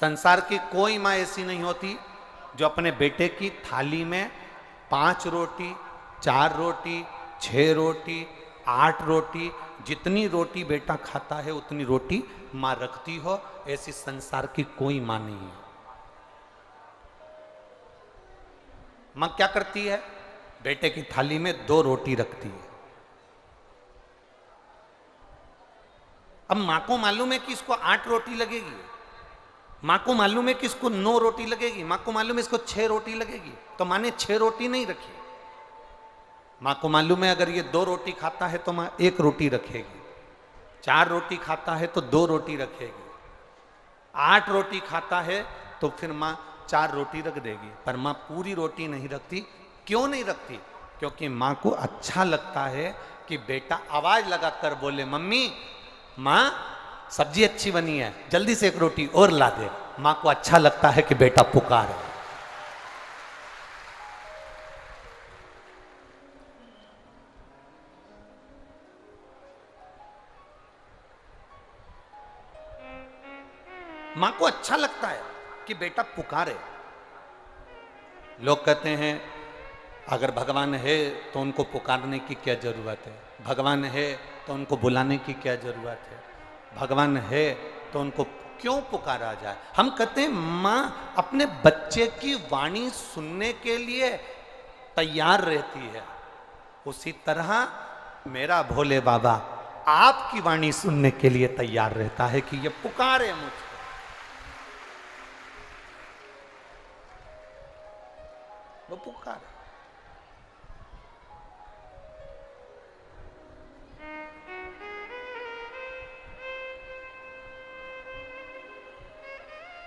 संसार की कोई माँ ऐसी नहीं होती जो अपने बेटे की थाली में 5 रोटी, 4 रोटी, 6 रोटी, 8 रोटी, जितनी रोटी बेटा खाता है उतनी रोटी माँ रखती हो। ऐसी संसार की कोई माँ नहीं है। माँ क्या करती है? बेटे की थाली में 2 रोटी रखती है। अब माँ को मालूम है कि इसको 8 रोटी लगेगी, माँ को मालूम है कि इसको 9 रोटी लगेगी, माँ को मालूम है इसको 6 रोटी लगेगी, तो माँ ने 6 रोटी नहीं रखी। माँ को मालूम है अगर ये 2 रोटी खाता है तो माँ 1 रोटी रखेगी, 4 रोटी खाता है तो 2 रोटी रखेगी, 8 रोटी खाता है तो फिर माँ 4 रोटी रख देगी, पर माँ पूरी रोटी नहीं रखती। क्यों नहीं रखती? क्योंकि माँ को अच्छा लगता है कि बेटा आवाज लगाकर बोले, मम्मी माँ सब्जी अच्छी बनी है, जल्दी से 1 रोटी और ला दे। माँ को अच्छा लगता है कि बेटा पुकारे। माँ को अच्छा लगता है कि बेटा पुकारे। लोग कहते हैं अगर भगवान है तो उनको पुकारने की क्या जरूरत है, भगवान है तो उनको बुलाने की क्या जरूरत है, भगवान है तो उनको क्यों पुकारा जाए। हम कहते हैं माँ अपने बच्चे की वाणी सुनने के लिए तैयार रहती है, उसी तरह मेरा भोले बाबा आपकी वाणी सुनने के लिए तैयार रहता है कि ये पुकारे मुझे। वो पुकार।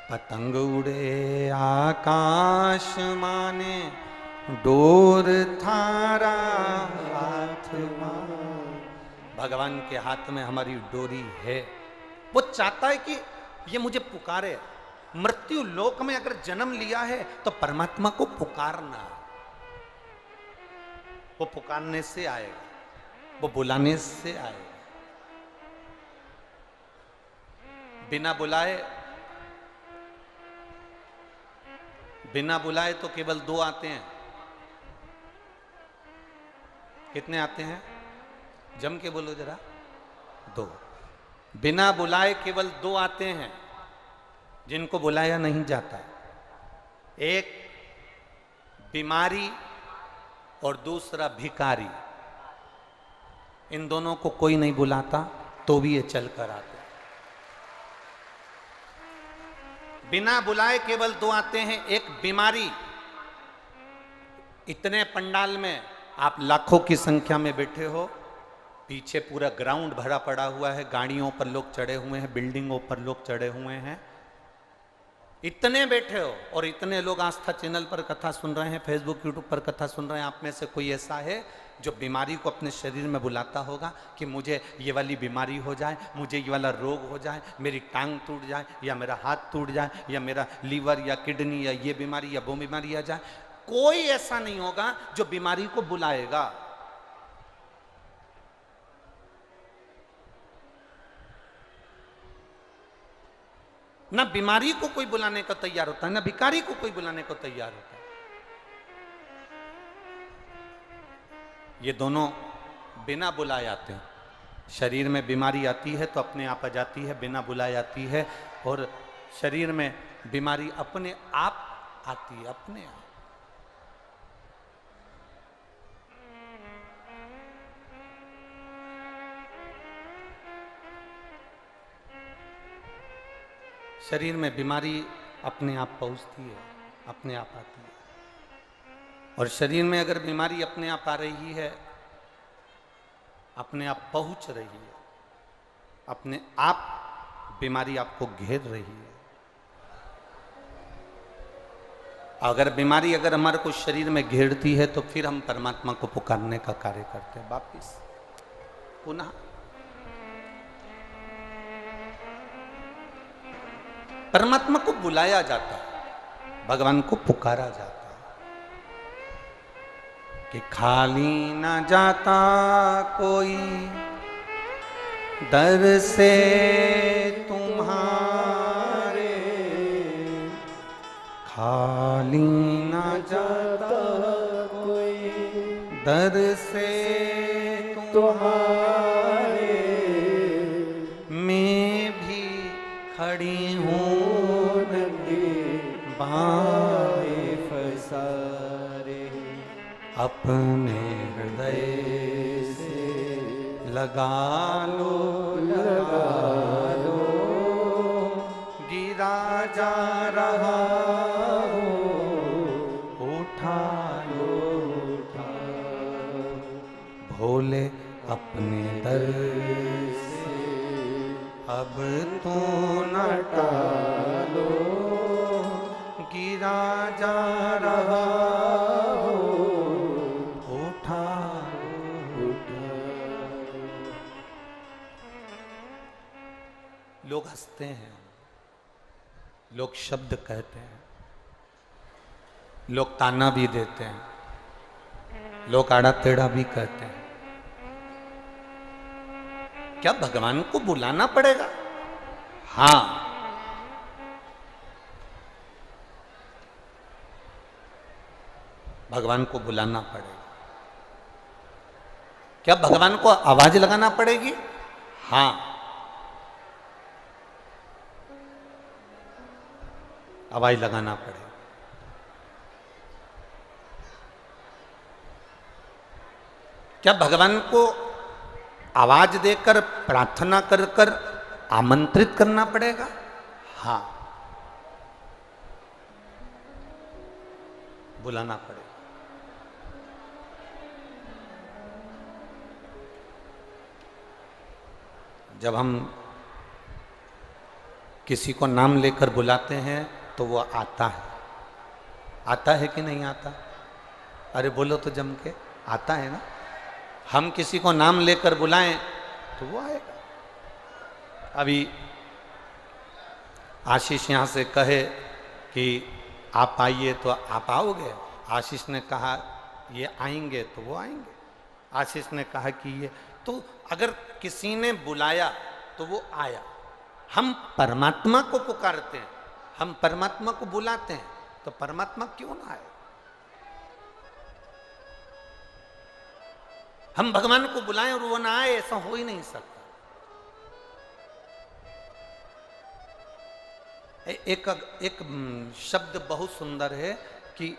पतंग उड़े आकाश माने, डोर थारा हाथ मां। भगवान के हाथ में हमारी डोरी है। वो चाहता है कि ये मुझे पुकारे। मृत्यु लोक में अगर जन्म लिया है तो परमात्मा को पुकारना। वो पुकारने से आएगा, वो बुलाने से आएगा। बिना बुलाए तो केवल 2 आते हैं। कितने आते हैं? जम के बोलो जरा। 2। बिना बुलाए केवल 2 आते हैं जिनको बुलाया नहीं जाता। एक बीमारी और दूसरा भिखारी। इन दोनों को कोई नहीं बुलाता तो भी ये चल कर आते। बिना बुलाए केवल 2 आते हैं। एक बीमारी। इतने पंडाल में आप लाखों की संख्या में बैठे हो, पीछे पूरा ग्राउंड भरा पड़ा हुआ है, गाड़ियों पर लोग चढ़े हुए हैं, बिल्डिंगों पर लोग चढ़े हुए हैं, इतने बैठे हो और इतने लोग आस्था चैनल पर कथा सुन रहे हैं, फेसबुक यूट्यूब पर कथा सुन रहे हैं। आप में से कोई ऐसा है जो बीमारी को अपने शरीर में बुलाता होगा कि मुझे ये वाली बीमारी हो जाए, मुझे ये वाला रोग हो जाए, मेरी टांग टूट जाए या मेरा हाथ टूट जाए या मेरा लीवर या किडनी या ये बीमारी या वो बीमारी आ जाए? कोई ऐसा नहीं होगा जो बीमारी को बुलाएगा। ना बीमारी को कोई बुलाने को तैयार होता है, ना भिखारी को कोई बुलाने को तैयार होता है। ये दोनों बिना बुलाए आते हैं। शरीर में बीमारी आती है तो अपने आप आ जाती है, बिना बुलाए आती है, और शरीर में बीमारी अपने आप आती है, अपने आप। शरीर में बीमारी अपने आप पहुंचती है, अपने आप आती है। और शरीर में अगर बीमारी अपने आप आ रही है, अपने आप पहुंच रही है, अपने आप बीमारी आपको घेर रही है। अगर बीमारी अगर हमारे को शरीर में घेरती है तो फिर हम परमात्मा को पुकारने का कार्य करते हैं। वापिस पुनः परमात्मा को बुलाया जाता है, भगवान को पुकारा जाता है कि खाली ना जाता कोई दर से तुम्हारे, जाता कोई, दर से तुम्हारे मैं भी खड़ी हूँ नंगे बाएं फसारे, अपने हृदय से लगा लो लगा लो, गिरा जा रहा हो उठा लो, उठा भोले अपने दर से अब तो न टालो, गिरा जा रहा हो उठा उठा। लोग हंसते हैं, लोग शब्द कहते हैं, लोग ताना भी देते हैं, लोग आड़ा टेढ़ा भी कहते हैं। क्या भगवान को बुलाना पड़ेगा? हाँ, भगवान को बुलाना पड़ेगा। क्या भगवान को आवाज लगाना पड़ेगी? हाँ, आवाज लगाना पड़ेगा। क्या भगवान को आवाज देकर प्रार्थना कर कर आमंत्रित करना पड़ेगा? हाँ, बुलाना पड़ेगा। जब हम किसी को नाम लेकर बुलाते हैं तो वो आता है। आता है कि नहीं आता? अरे बोलो तो जम के, आता है ना? हम किसी को नाम लेकर बुलाएं तो वो आएगा। अभी आशीष यहाँ से कहे कि आप आइए तो आप आओगे। आशीष ने कहा ये आएंगे तो वो आएंगे। आशीष ने कहा कि ये, तो अगर किसी ने बुलाया तो वो आया। हम परमात्मा को पुकारते हैं, हम परमात्मा को बुलाते हैं, तो परमात्मा क्यों ना आए? हम भगवान को बुलाएं और वो ना आए, ऐसा हो ही नहीं सकता। एक शब्द बहुत सुंदर है कि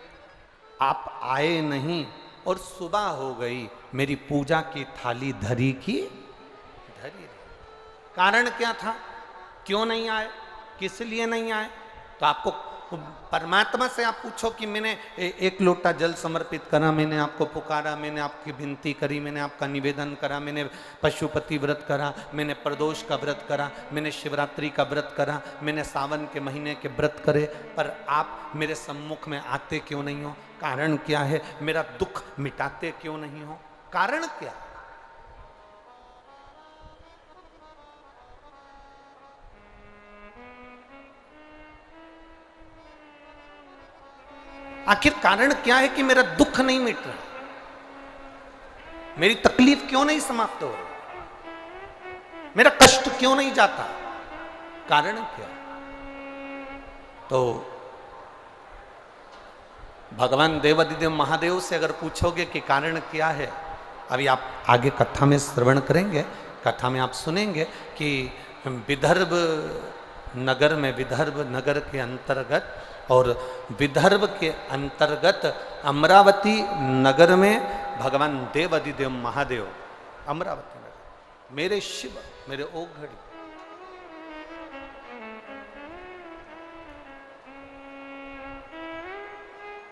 आप आए नहीं और सुबह हो गई, मेरी पूजा की थाली धरी की धरी रही। कारण क्या था? क्यों नहीं आए? किस लिए नहीं आए? तो आपको परमात्मा से आप पूछो कि मैंने एक लोटा जल समर्पित करा, मैंने आपको पुकारा, मैंने आपकी विनती करी, मैंने आपका निवेदन करा, मैंने पशुपति व्रत करा, मैंने प्रदोष का व्रत करा, मैंने शिवरात्रि का व्रत करा, मैंने सावन के महीने के व्रत करे, पर आप मेरे सम्मुख में आते क्यों नहीं हो? कारण क्या है? मेरा दुख मिटाते क्यों नहीं हो? कारण क्या? आखिर कारण क्या है कि मेरा दुख नहीं मिट रहा? मेरी तकलीफ क्यों नहीं समाप्त हो रही? मेरा कष्ट क्यों नहीं जाता? कारण क्या? तो भगवान देवादिदेव महादेव से अगर पूछोगे कि कारण क्या है, अभी आप आगे कथा में श्रवण करेंगे, कथा में आप सुनेंगे कि विदर्भ नगर में, विदर्भ नगर के अंतर्गत और विदर्भ के अंतर्गत अमरावती नगर में भगवान देवादिदेव महादेव, अमरावती नगर, मेरे शिव, मेरे ओघड़ी,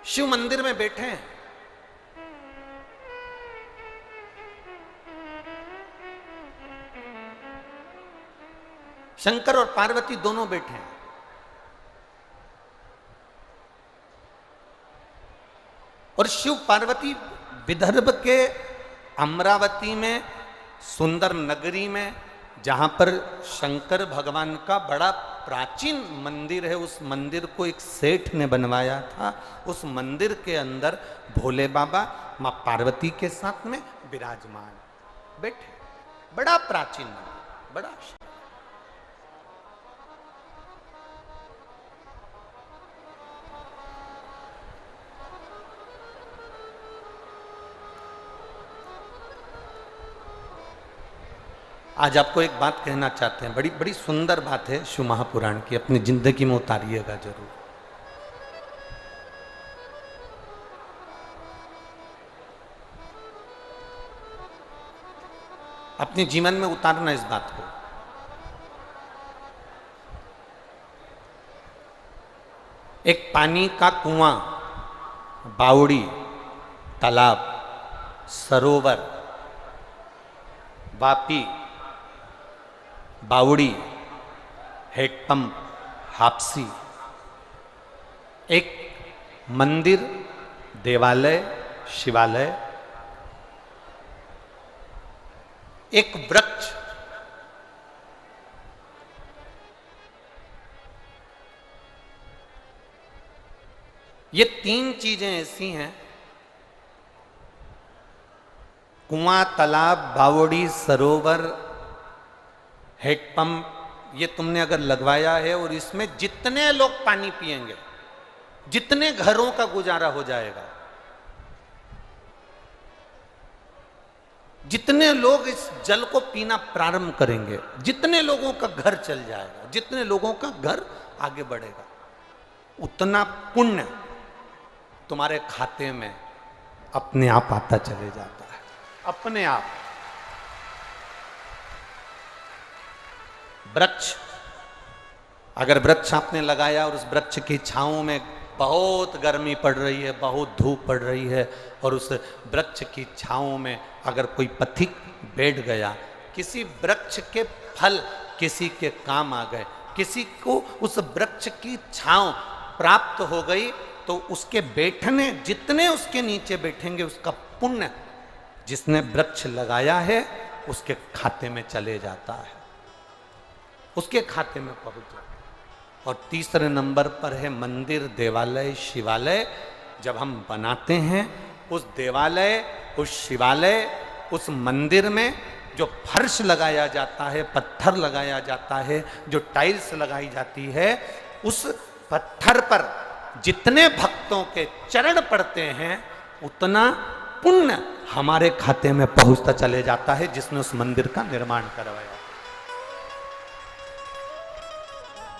शिव मंदिर में बैठे हैं। शंकर और पार्वती दोनों बैठे हैं। और शिव पार्वती विदर्भ के अमरावती में सुंदर नगरी में, जहां पर शंकर भगवान का बड़ा प्राचीन मंदिर है, उस मंदिर को एक सेठ ने बनवाया था। उस मंदिर के अंदर भोले बाबा मां पार्वती के साथ में विराजमान बैठे। बड़ा प्राचीन मंदिर, बड़ा। आज आपको एक बात कहना चाहते हैं, बड़ी बड़ी सुंदर बात है शिव महापुराण की, अपनी जिंदगी में उतारिएगा जरूर। अपने जीवन में उतारना इस बात को। एक पानी का कुआं, बावड़ी, तालाब, सरोवर, वापी, बावड़ी, हेडपंप, हापसी, एक मंदिर, देवालय, शिवालय, एक वृक्ष, ये तीन चीजें ऐसी हैं, कुआं, तालाब, बावड़ी, सरोवर, हेडपंप, ये तुमने अगर लगवाया है और इसमें जितने लोग पानी पिएंगे, जितने घरों का गुजारा हो जाएगा, जितने लोग इस जल को पीना प्रारंभ करेंगे, जितने लोगों का घर चल जाएगा, जितने लोगों का घर आगे बढ़ेगा, उतना पुण्य तुम्हारे खाते में अपने आप आता चले जाता है, अपने आप। वृक्ष, अगर वृक्ष आपने लगाया और उस वृक्ष की छांव में बहुत गर्मी पड़ रही है, बहुत धूप पड़ रही है, और उस वृक्ष की छांव में अगर कोई पथिक बैठ गया, किसी वृक्ष के फल किसी के काम आ गए, किसी को उस वृक्ष की छांव प्राप्त हो गई, तो उसके बैठने, जितने उसके नीचे बैठेंगे, उसका पुण्य जिसने वृक्ष लगाया है उसके खाते में चले जाता है, उसके खाते में पहुंच जाता है। और तीसरे नंबर पर है मंदिर, देवालय, शिवालय। जब हम बनाते हैं उस देवालय, उस शिवालय, उस मंदिर में जो फर्श लगाया जाता है, पत्थर लगाया जाता है, जो टाइल्स लगाई जाती है, उस पत्थर पर जितने भक्तों के चरण पड़ते हैं उतना पुण्य हमारे खाते में पहुंचता चले जाता है, जिसने उस मंदिर का निर्माण करवाया।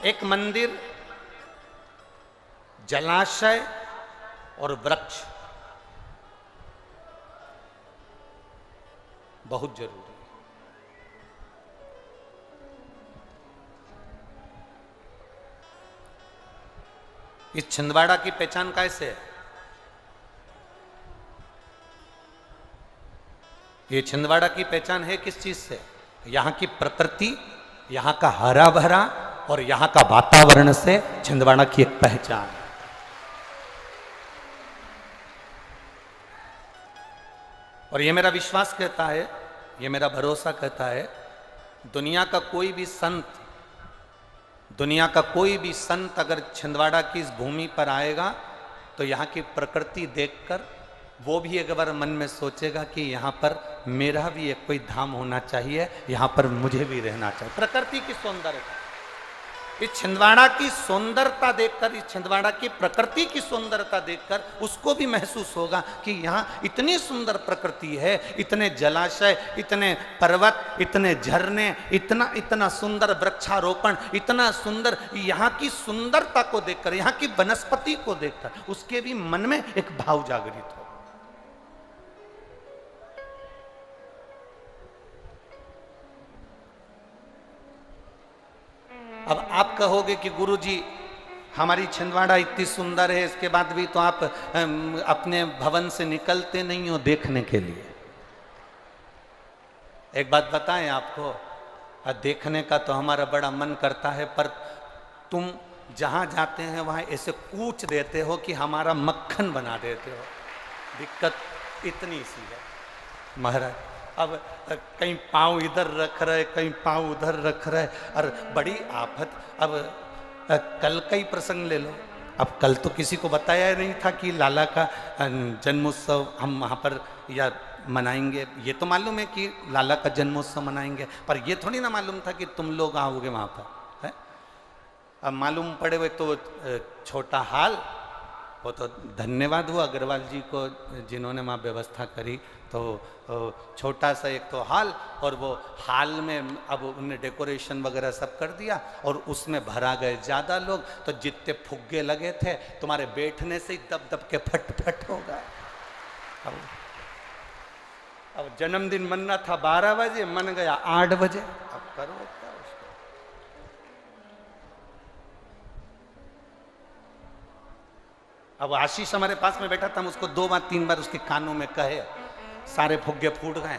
एक मंदिर, जलाशय और वृक्ष बहुत जरूरी है। इस छिंदवाड़ा की पहचान कैसे है? ये छिंदवाड़ा की पहचान है किस चीज से? यहां की प्रकृति, यहां का हरा भरा और यहां का वातावरण से छिंदवाड़ा की एक पहचान है। और ये मेरा विश्वास कहता है, ये मेरा भरोसा कहता है, दुनिया का कोई भी संत, दुनिया का कोई भी संत अगर छिंदवाड़ा की इस भूमि पर आएगा तो यहाँ की प्रकृति देखकर वो भी एक बार मन में सोचेगा कि यहाँ पर मेरा भी एक कोई धाम होना चाहिए, यहाँ पर मुझे भी रहना चाहिए। प्रकृति की सौंदर्यता, इस छिंदवाड़ा की सुंदरता देखकर, इस छिंदवाड़ा की प्रकृति की सुंदरता देखकर उसको भी महसूस होगा कि यहाँ इतनी सुंदर प्रकृति है, इतने जलाशय, इतने पर्वत, इतने झरने, इतना इतना सुंदर वृक्षारोपण, इतना सुंदर, यहाँ की सुंदरता को देखकर, यहाँ की वनस्पति को देखकर उसके भी मन में एक भाव जागृत हो। अब आप कहोगे कि गुरुजी हमारी छिंदवाड़ा इतनी सुंदर है, इसके बाद भी तो आप अपने भवन से निकलते नहीं हो देखने के लिए। एक बात बताएं आपको, देखने का तो हमारा बड़ा मन करता है, पर तुम जहां जाते हैं वहां ऐसे कूच देते हो कि हमारा मक्खन बना देते हो। दिक्कत इतनी सी है महाराज। अब कहीं पाँव इधर रख रहे, कहीं पाँव उधर रख रहे, और बड़ी आफत। अब कल का ही प्रसंग ले लो। अब कल तो किसी को बताया नहीं था कि लाला का जन्मोत्सव हम वहाँ पर या मनाएंगे। ये तो मालूम है कि लाला का जन्मोत्सव मनाएंगे, पर ये थोड़ी ना मालूम था कि तुम लोग आओगे वहाँ पर, है? अब मालूम पड़े हुए तो छोटा हाल वो तो धन्यवाद हुआ अग्रवाल जी को जिन्होंने वहाँ व्यवस्था करी। तो छोटा सा एक तो हॉल, और वो हॉल में अब उन्हें डेकोरेशन वगैरह सब कर दिया और उसमें भरा गए ज़्यादा लोग, तो जितने फुग्गे लगे थे तुम्हारे बैठने से ही दब दब के फट फट हो गए। अब जन्मदिन मनना था 12 बजे, मन गया 8 बजे। अब करो क्या उसको। अब आशीष हमारे पास में बैठा था, हम उसको 2 बार 3 बार उसके कानों में कहे, सारे फुग्गे फूट गए।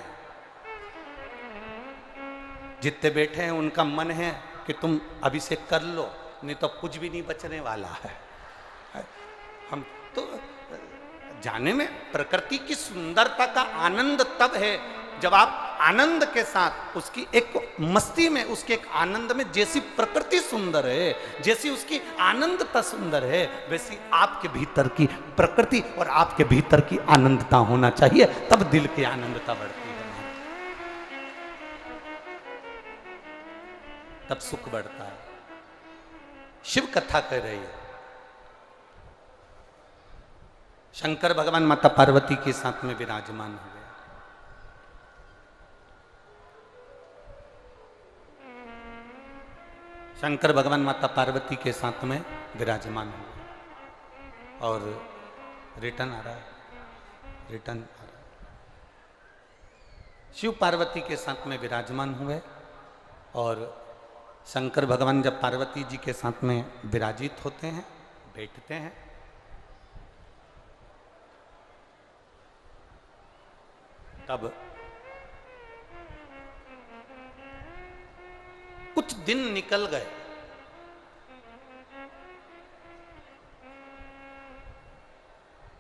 जितने बैठे हैं उनका मन है कि तुम अभी से कर लो, नहीं तो कुछ भी नहीं बचने वाला है। हम तो जाने में प्रकृति की सुंदरता का आनंद तब है जब आप आनंद के साथ उसकी एक मस्ती में, उसके एक आनंद में, जैसी प्रकृति सुंदर है, जैसी उसकी आनंदता सुंदर है, वैसी आपके भीतर की प्रकृति और आपके भीतर की आनंदता होना चाहिए, तब दिल की आनंदता बढ़ती है, तब सुख बढ़ता है। शिव कथा कह रही है, शंकर भगवान माता पार्वती के साथ में विराजमान हुए। शंकर भगवान माता पार्वती के साथ में विराजमान हुए और रिटर्न आ रहा है, रिटर्न आ रहा है। शिव पार्वती के साथ में विराजमान हुए और शंकर भगवान जब पार्वती जी के साथ में विराजित होते हैं, बैठते हैं, तब कुछ दिन निकल गए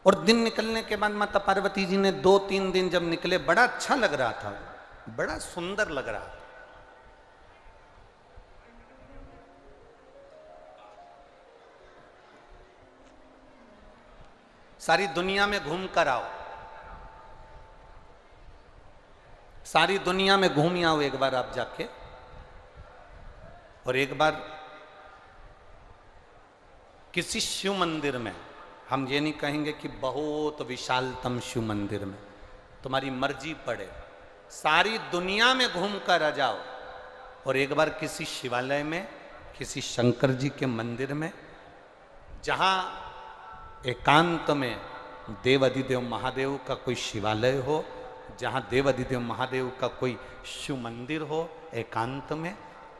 और दिन निकलने के बाद माता पार्वती जी ने 2-3 दिन जब निकले, बड़ा अच्छा लग रहा था, बड़ा सुंदर लग रहा था। सारी दुनिया में घूम कर आओ, सारी दुनिया में घूम आओ एक बार आप जाके, और एक बार किसी शिव मंदिर में, हम ये नहीं कहेंगे कि बहुत विशालतम शिव मंदिर में, तुम्हारी मर्जी पड़े, सारी दुनिया में घूम कर आ जाओ और एक बार किसी शिवालय में, किसी शंकर जी के मंदिर में, जहां एकांत में देव अधिदेव महादेव का कोई शिवालय हो, जहां देव अधिदेव महादेव का कोई शिव मंदिर हो, एकांत में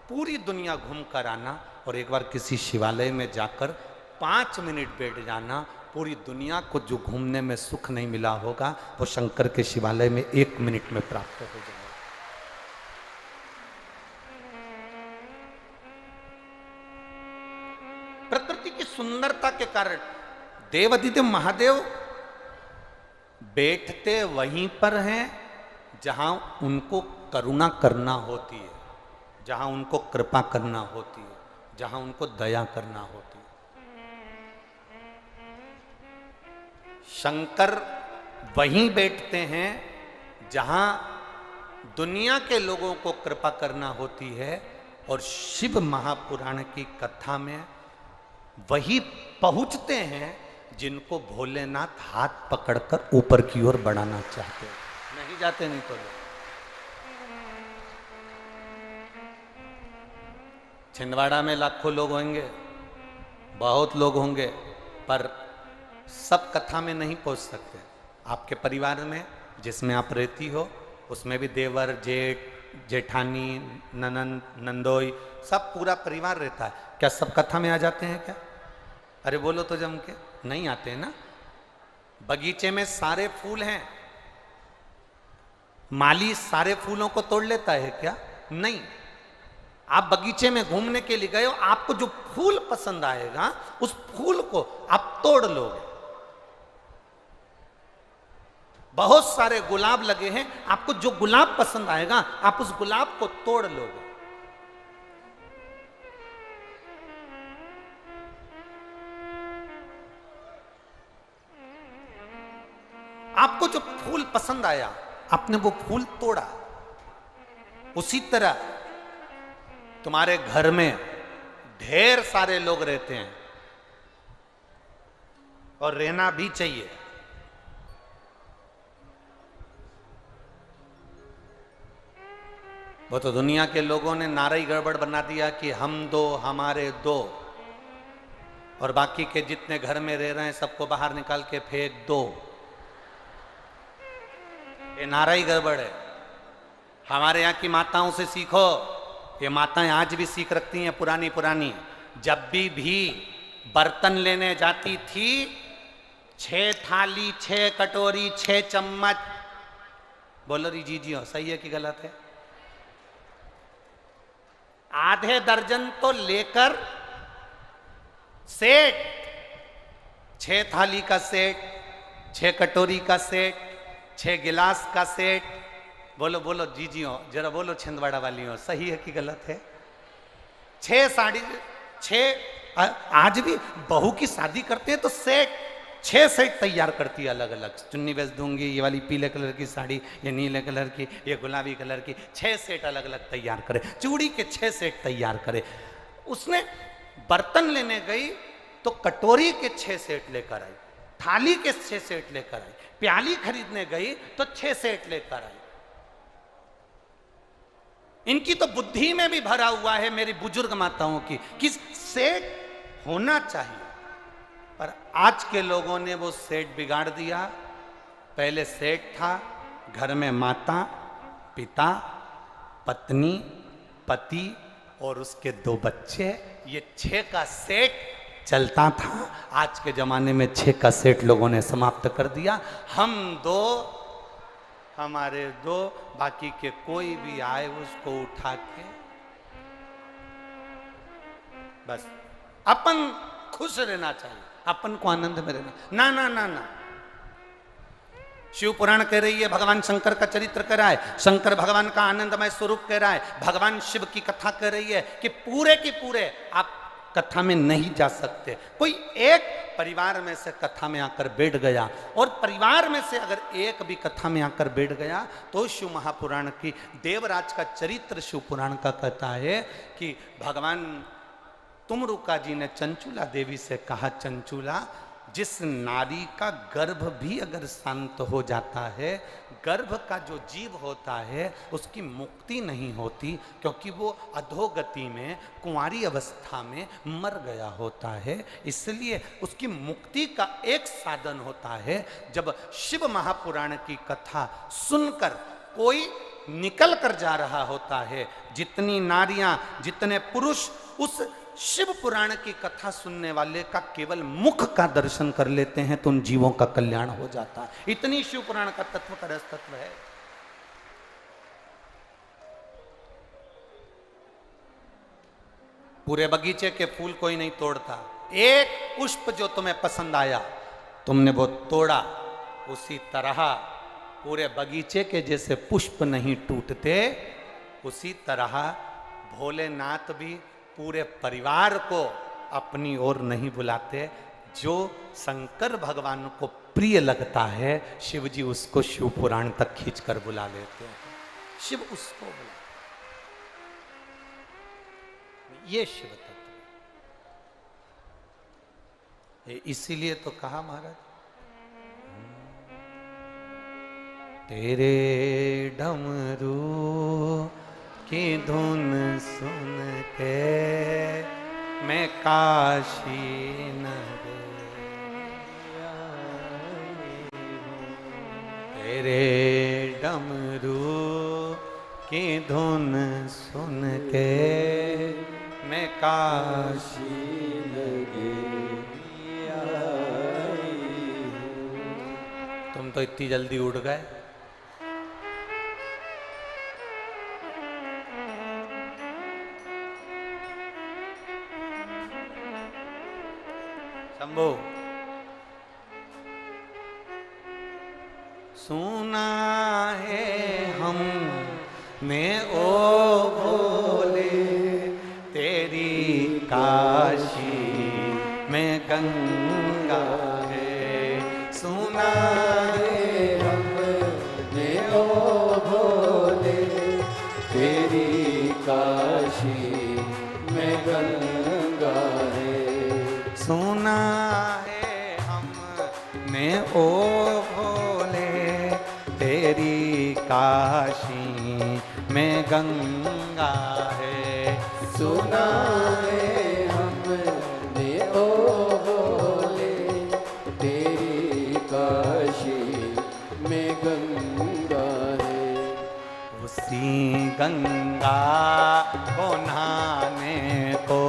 पूरी दुनिया घूम कर आना और एक बार किसी शिवालय में जाकर 5 मिनट बैठ जाना। पूरी दुनिया को जो घूमने में सुख नहीं मिला होगा वो शंकर के शिवालय में 1 मिनट में प्राप्त हो जाएगा। प्रकृति की सुंदरता के कारण देव अधिदेव महादेव बैठते वहीं पर हैं जहां उनको करुणा करना होती है, जहां उनको कृपा करना होती है, जहां उनको दया करना होती है। शंकर वहीं बैठते हैं जहां दुनिया के लोगों को कृपा करना होती है, और शिव महापुराण की कथा में वही पहुंचते हैं जिनको भोलेनाथ हाथ पकड़कर ऊपर की ओर बढ़ाना चाहते हैं। नहीं जाते नहीं तो लोग। छिंदवाड़ा में लाखों लोग होंगे, बहुत लोग होंगे, पर सब कथा में नहीं पहुंच सकते। आपके परिवार में जिसमें आप रहती हो उसमें भी देवर, जेठ, जेठानी, ननंद, नंदोई, सब पूरा परिवार रहता है। क्या सब कथा में आ जाते हैं क्या? अरे बोलो तो जम के। नहीं आते हैं ना। बगीचे में सारे फूल हैं, माली सारे फूलों को तोड़ लेता है क्या? नहीं। आप बगीचे में घूमने के लिए गए हो, आपको जो फूल पसंद आएगा उस फूल को आप तोड़ लोगे। बहुत सारे गुलाब लगे हैं, आपको जो गुलाब पसंद आएगा आप उस गुलाब को तोड़ लोगे। आपको जो फूल पसंद आया आपने वो फूल तोड़ा। उसी तरह तुम्हारे घर में ढेर सारे लोग रहते हैं, और रहना भी चाहिए। वो तो दुनिया के लोगों ने नारा ही गड़बड़ बना दिया कि हम दो हमारे दो, और बाकी के जितने घर में रह रहे हैं सबको बाहर निकाल के फेंक दो। ये नारा ही गड़बड़ है। हमारे यहाँ की माताओं से सीखो। ये माताएं आज भी सीख रखती हैं पुरानी पुरानी। जब भी बर्तन लेने जाती थी, 6 थाली 6 कटोरी 6 चम्मच। बोलो री जी हो, सही है कि गलत है? आधे दर्जन तो लेकर सेट, 6 थाली का सेट, 6 कटोरी का सेट, 6 गिलास का सेट। बोलो बोलो जी हो, जरा बोलो छिंदवाड़ा वाली हो, सही है कि गलत है? 6 साड़ी 6। आज भी बहू की शादी करते हैं तो सेट, 6 सेट तैयार करती है अलग अलग। चुन्नी बेच दूंगी, ये वाली पीले कलर की साड़ी, ये नीले कलर की, ये गुलाबी कलर की, 6 सेट अलग अलग तैयार करे। चूड़ी के 6 सेट तैयार करे। उसने बर्तन लेने गई तो कटोरी के 6 सेट लेकर आई, थाली के 6 सेट लेकर आई। प्याली खरीदने गई तो 6 सेट लेकर आई। इनकी तो बुद्धि में भी भरा हुआ है मेरी बुजुर्ग माताओं की कि सेट होना चाहिए, पर आज के लोगों ने वो सेट बिगाड़ दिया। पहले सेट था घर में माता, पिता, पत्नी, पति और उसके 2 बच्चे, ये 6 का सेट चलता था। आज के जमाने में 6 का सेट लोगों ने समाप्त कर दिया। हम 2 हमारे 2, बाकी के कोई भी आए उसको उठा के बस अपन खुश रहना चाहिए, अपन को आनंद में रहना। ना ना ना ना, शिव पुराण कह रही है, भगवान शंकर का चरित्र कह रहा है, शंकर भगवान का आनंदमय स्वरूप कह रहा है, भगवान शिव की कथा कह रही है कि पूरे की पूरे आप कथा में नहीं जा सकते। कोई एक परिवार में से कथा में आकर बैठ गया, और परिवार में से अगर एक भी कथा में आकर बैठ गया तो शिव महापुराण की देवराज का चरित्र शिव पुराण का कहता है कि भगवान तुमरुका जी ने चंचूला देवी से कहा, चंचूला, जिस नारी का गर्भ भी अगर शांत हो जाता है, गर्भ का जो जीव होता है उसकी मुक्ति नहीं होती, क्योंकि वो अधोगति में कुंवारी अवस्था में मर गया होता है। इसलिए उसकी मुक्ति का एक साधन होता है, जब शिव महापुराण की कथा सुनकर कोई निकल कर जा रहा होता है। जितनी नारियां, जितने पुरुष उस शिव पुराण की कथा सुनने वाले का केवल मुख का दर्शन कर लेते हैं तो उन जीवों का कल्याण हो जाता है। इतनी शिव पुराण का तत्व का रस तत्व है। पूरे बगीचे के फूल कोई नहीं तोड़ता, एक पुष्प जो तुम्हें पसंद आया तुमने वो तोड़ा। उसी तरह पूरे बगीचे के जैसे पुष्प नहीं टूटते, उसी तरह भोलेनाथ भी पूरे परिवार को अपनी ओर नहीं बुलाते। जो शंकर भगवान को प्रिय लगता है, शिव जी उसको शिव पुराण तक खींचकर बुला लेते हैं। शिव उसको बुला, ये शिव तत्व। इसीलिए तो कहा महाराज, तेरे डमरू की धुन सुन के मैं काशी नगरिया तेरे डमरू की धुन सुन के मैं काशी नगरिया। तुम तो इतनी जल्दी उड़ गए। शंभो, सुना है हम ने ओ भोले तेरी काशी में गंगा है। सुना है हमने ओ भोले तेरी काशी में गंगा है। सुना है हमने ने ओ भोले तेरी काशी में गंगा है। सुना है हमने ओ भोले तेरी काशी में गंगा है। उसी गंगा को नहाने को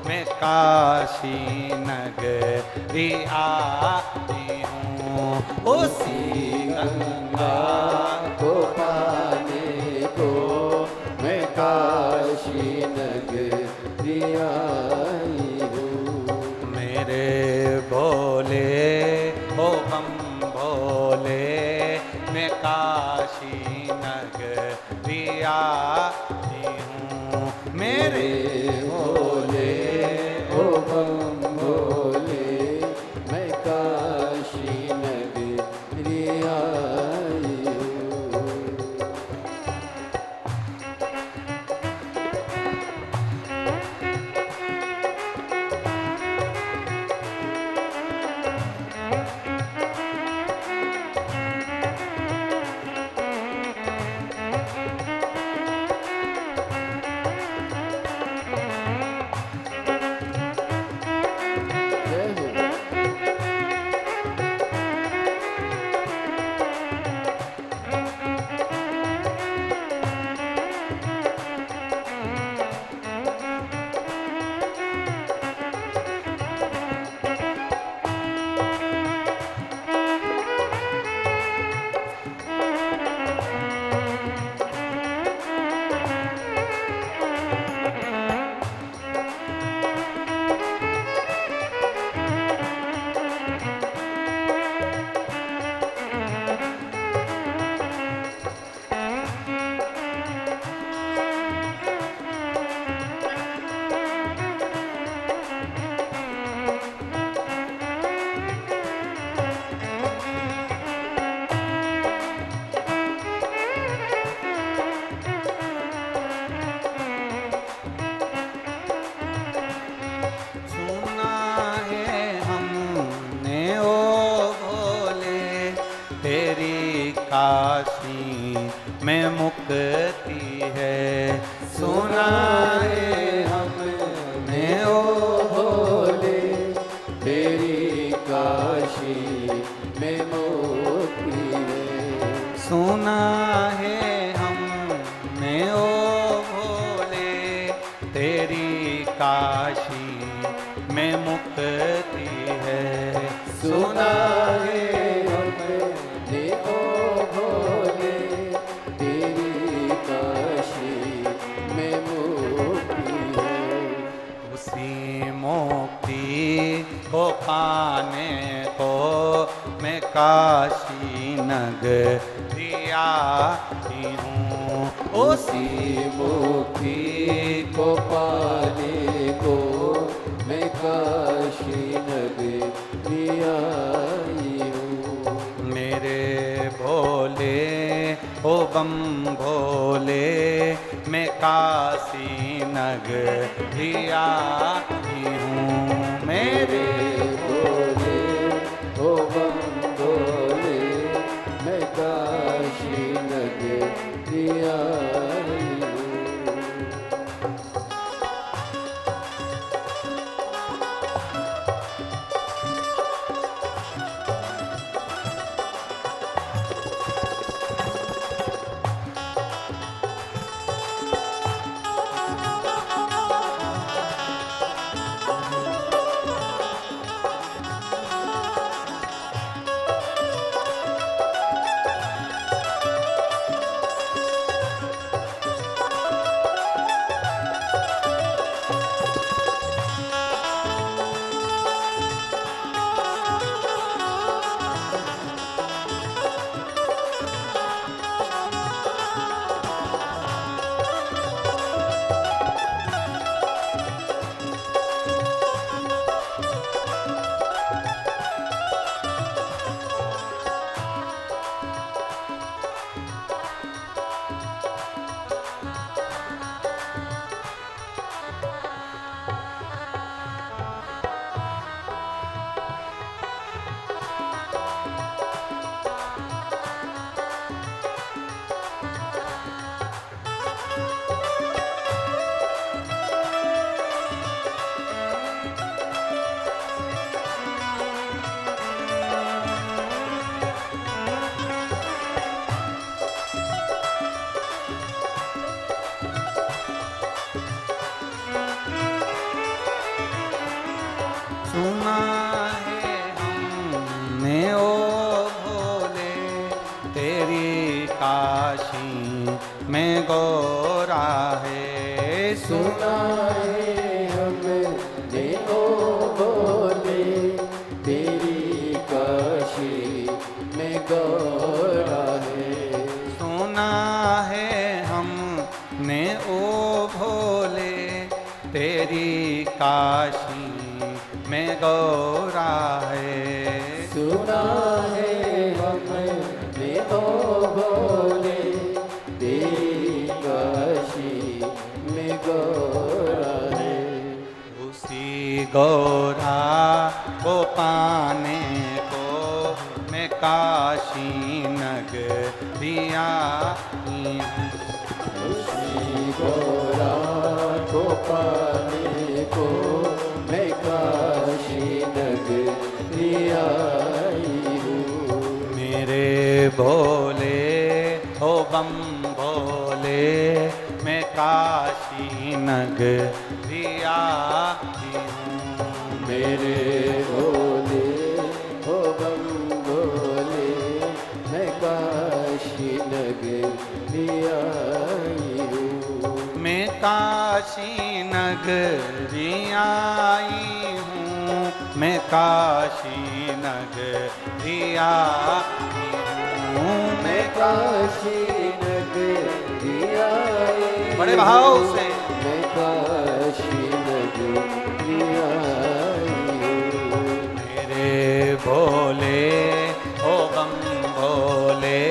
मैं काशी नगरी आई हूँ। उसी गंगा को पाने को मैं काशी नगरी आई हूँ। मेरे भोले ओ बम भोले मैं काशी नगरी आई हूँ। मेरे भोले ओ बम भोले मैं काशी नगरी आई हूँ। जय हो। सुना है हमने ओ भोले तेरी काशी में मुक्ति है। सुना है हमने ओ भोले तेरी काशी में मुक्ति है। सुना है हमने ओ भोले तेरी काशी में मुक्ति है। सुना है हमने ओ भोले तेरी काशी में मुक्ति है। उसी मुक्ति को पाने को मैं काशी नगरी आई हूँ। उसी मुक्ति को पाने को मैं काशी नगरी आई हूँ। मेरे भोले ओ बम भोले मैं काशी नगरी आई हूँ। मेरे भोले ओ बम भोले मैं काशी नगरी आई हूँ। सुना है हमने ओ भोले तेरी काशी में गोरा है। सुना है हमने ओ भोले तेरी काशी में गोरा है। सुना है हमने ओ भोले तेरी काशी में गौरा है। सुना है हमने ओ भोले तेरी काशी में गोरा है। उसी गौरा को पाने को मैं काशी नगरिया उसी गौरा को पाने को मैं काशी नगरिया आई हूँ। मेरे भोले हो बम भोले मैं काशी नगरिया आई हूँ। मेरे भोले हो बम भोले मैं काशी नगरिया आई हूँ। मैं काशी नगरिया आई हूँ। मैं काशी नगरिया आई हूँ। मैं काशी नगरिया आई बड़े भाव से मैं काशी नगरिया आई हूँ। मेरे भोले हो बम भोले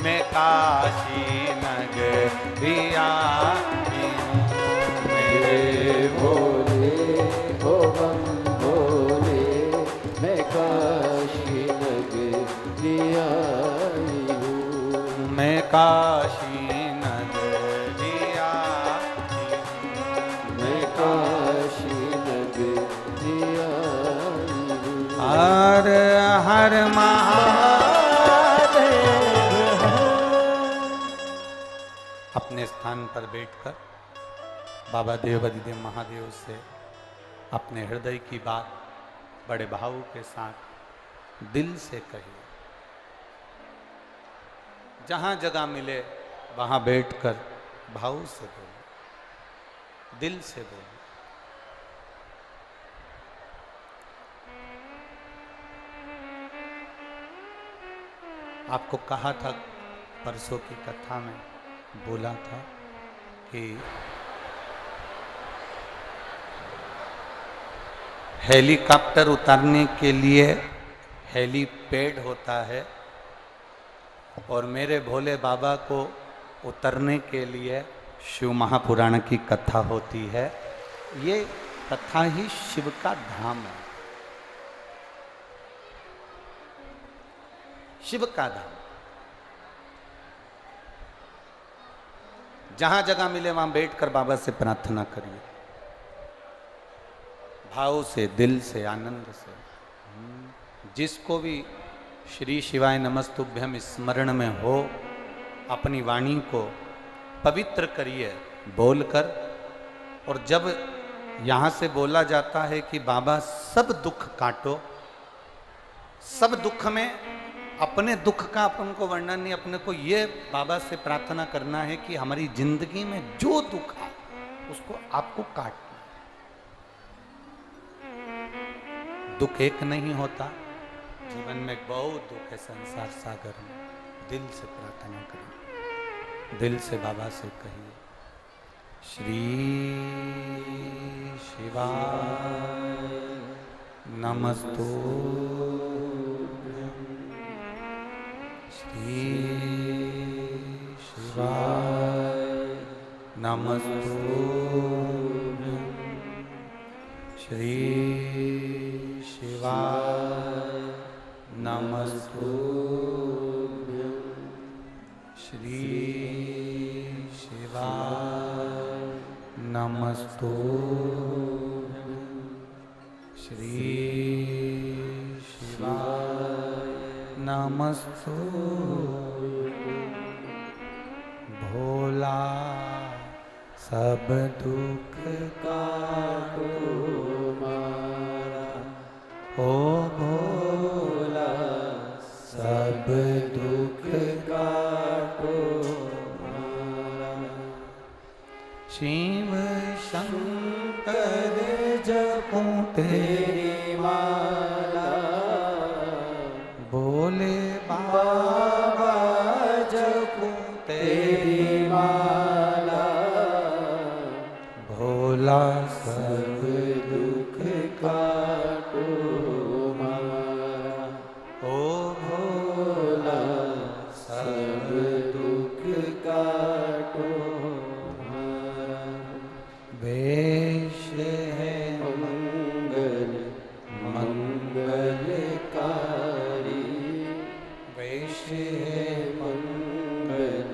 मैं काशी नगरिया आई हूँ। मेरे भोले हो बम भोले मैं काशी नगरिया आई हूँ। मैं काशी नगरिया आई हूँ। मैं काशी नगरिया आई हूँ। हर हर महादेव। अपने स्थान पर बैठकर बाबा देवबंदेव महादेव से अपने हृदय की बात बड़े भाव के साथ दिल से कहिए। जहां जगह मिले वहां बैठकर भाव से बोलो, दिल से बोलो। आपको कहा था परसों की कथा में बोला था कि हेलीकॉप्टर उतारने के लिए हेलीपैड होता है और मेरे भोले बाबा को उतरने के लिए शिव महापुराण की कथा होती है। ये कथा ही शिव का धाम है, शिव का धाम। जहां जगह मिले वहां बैठकर बाबा से प्रार्थना करिए, भाव से, दिल से, आनंद से। जिसको भी श्री शिवाय नमस्तुभ्यम स्मरण में हो, अपनी वाणी को पवित्र करिए बोलकर। और जब यहाँ से बोला जाता है कि बाबा सब दुख काटो, सब दुख में अपने दुख का अपन को वर्णन नहीं, अपने को ये बाबा से प्रार्थना करना है कि हमारी जिंदगी में जो दुख है उसको आपको काटना। दुख एक नहीं होता, जीवन में बहुत दुख है संसार सागर में। दिल से प्रार्थना करें, दिल से बाबा से कहिए, श्री शिवाय नमस्तुभ्यं, श्री शिवाय नमस्तुभ्यं, श्री शिवाय नमस्तुभ्यं, श्री शिवाय नमस्तुभ्यं, श्री शिवाय नमस्तुभ्यं। भोला सब दुख काटो मारा, ओ भोला सब दुख काटो शिव शंकर जपूं तेरी माला भोले बाबा जपूं तेरी माला भोला सब दुख काटो मारा ओ भोला सब दुख काटो मारा वेश है मंगल मंगलकारी वेश हे मंगल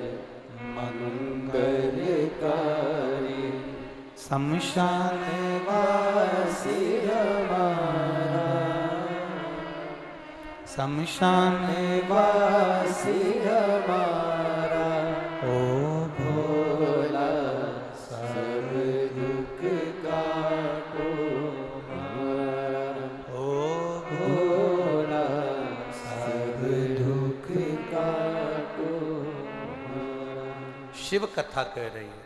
मंगलकारी शमशान वासी हमारा शमशान वासी हमारा ओ भोला सब दुख काटो हमारा ओ भोला सब दुख काटो हमारा। शिव कथा कह रही है।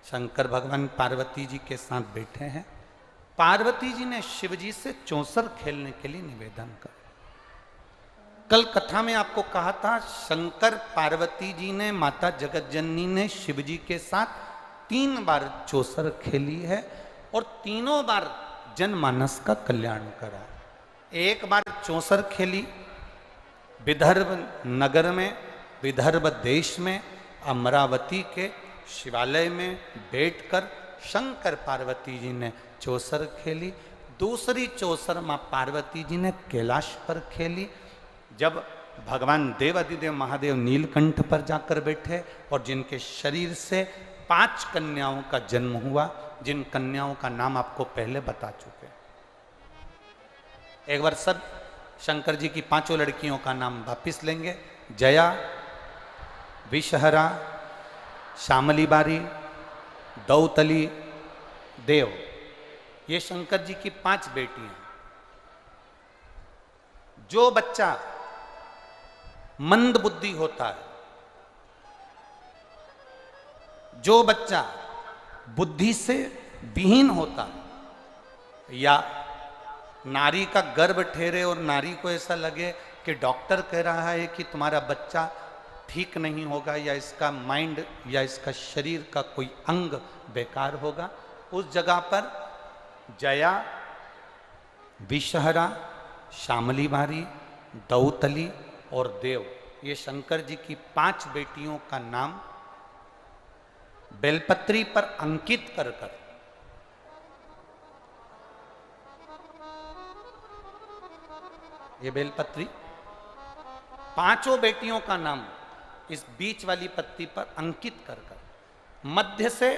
शंकर भगवान पार्वती जी के साथ बैठे हैं। पार्वती जी ने शिव जी से चौसर खेलने के लिए निवेदन कर। कल कथा में आपको कहा था शंकर पार्वती जी ने माता जगतजननी ने शिव जी के साथ 3 बार चौसर खेली है और तीनों बार जनमानस का कल्याण करा। एक बार चौसर खेली विदर्भ नगर में, विदर्भ देश में, अमरावती के शिवालय में बैठकर शंकर पार्वती जी ने चौसर खेली। दूसरी चौसर मां पार्वती जी ने कैलाश पर खेली, जब भगवान देवादिदेव महादेव नीलकंठ पर जाकर बैठे और जिनके शरीर से 5 कन्याओं का जन्म हुआ, जिन कन्याओं का नाम आपको पहले बता चुके। एक बार सब शंकर जी की 5 लड़कियों का नाम वापिस लेंगे। जया, विषहरा, श्यामली बारी, दौतली, देव। ये शंकर जी की 5 बेटियां। जो बच्चा मंद बुद्धि होता है, जो बच्चा बुद्धि से विहीन होता है, या नारी का गर्भ ठहरे और नारी को ऐसा लगे कि डॉक्टर कह रहा है कि तुम्हारा बच्चा ठीक नहीं होगा या इसका माइंड या इसका शरीर का कोई अंग बेकार होगा, उस जगह पर जया, विषहरा, श्यामली बारी, दौतली और देव, ये शंकर जी की 5 बेटियों का नाम बेलपत्री पर अंकित कर कर ये बेलपत्री 5 बेटियों का नाम इस बीच वाली पत्ती पर अंकित कर कर मध्य से।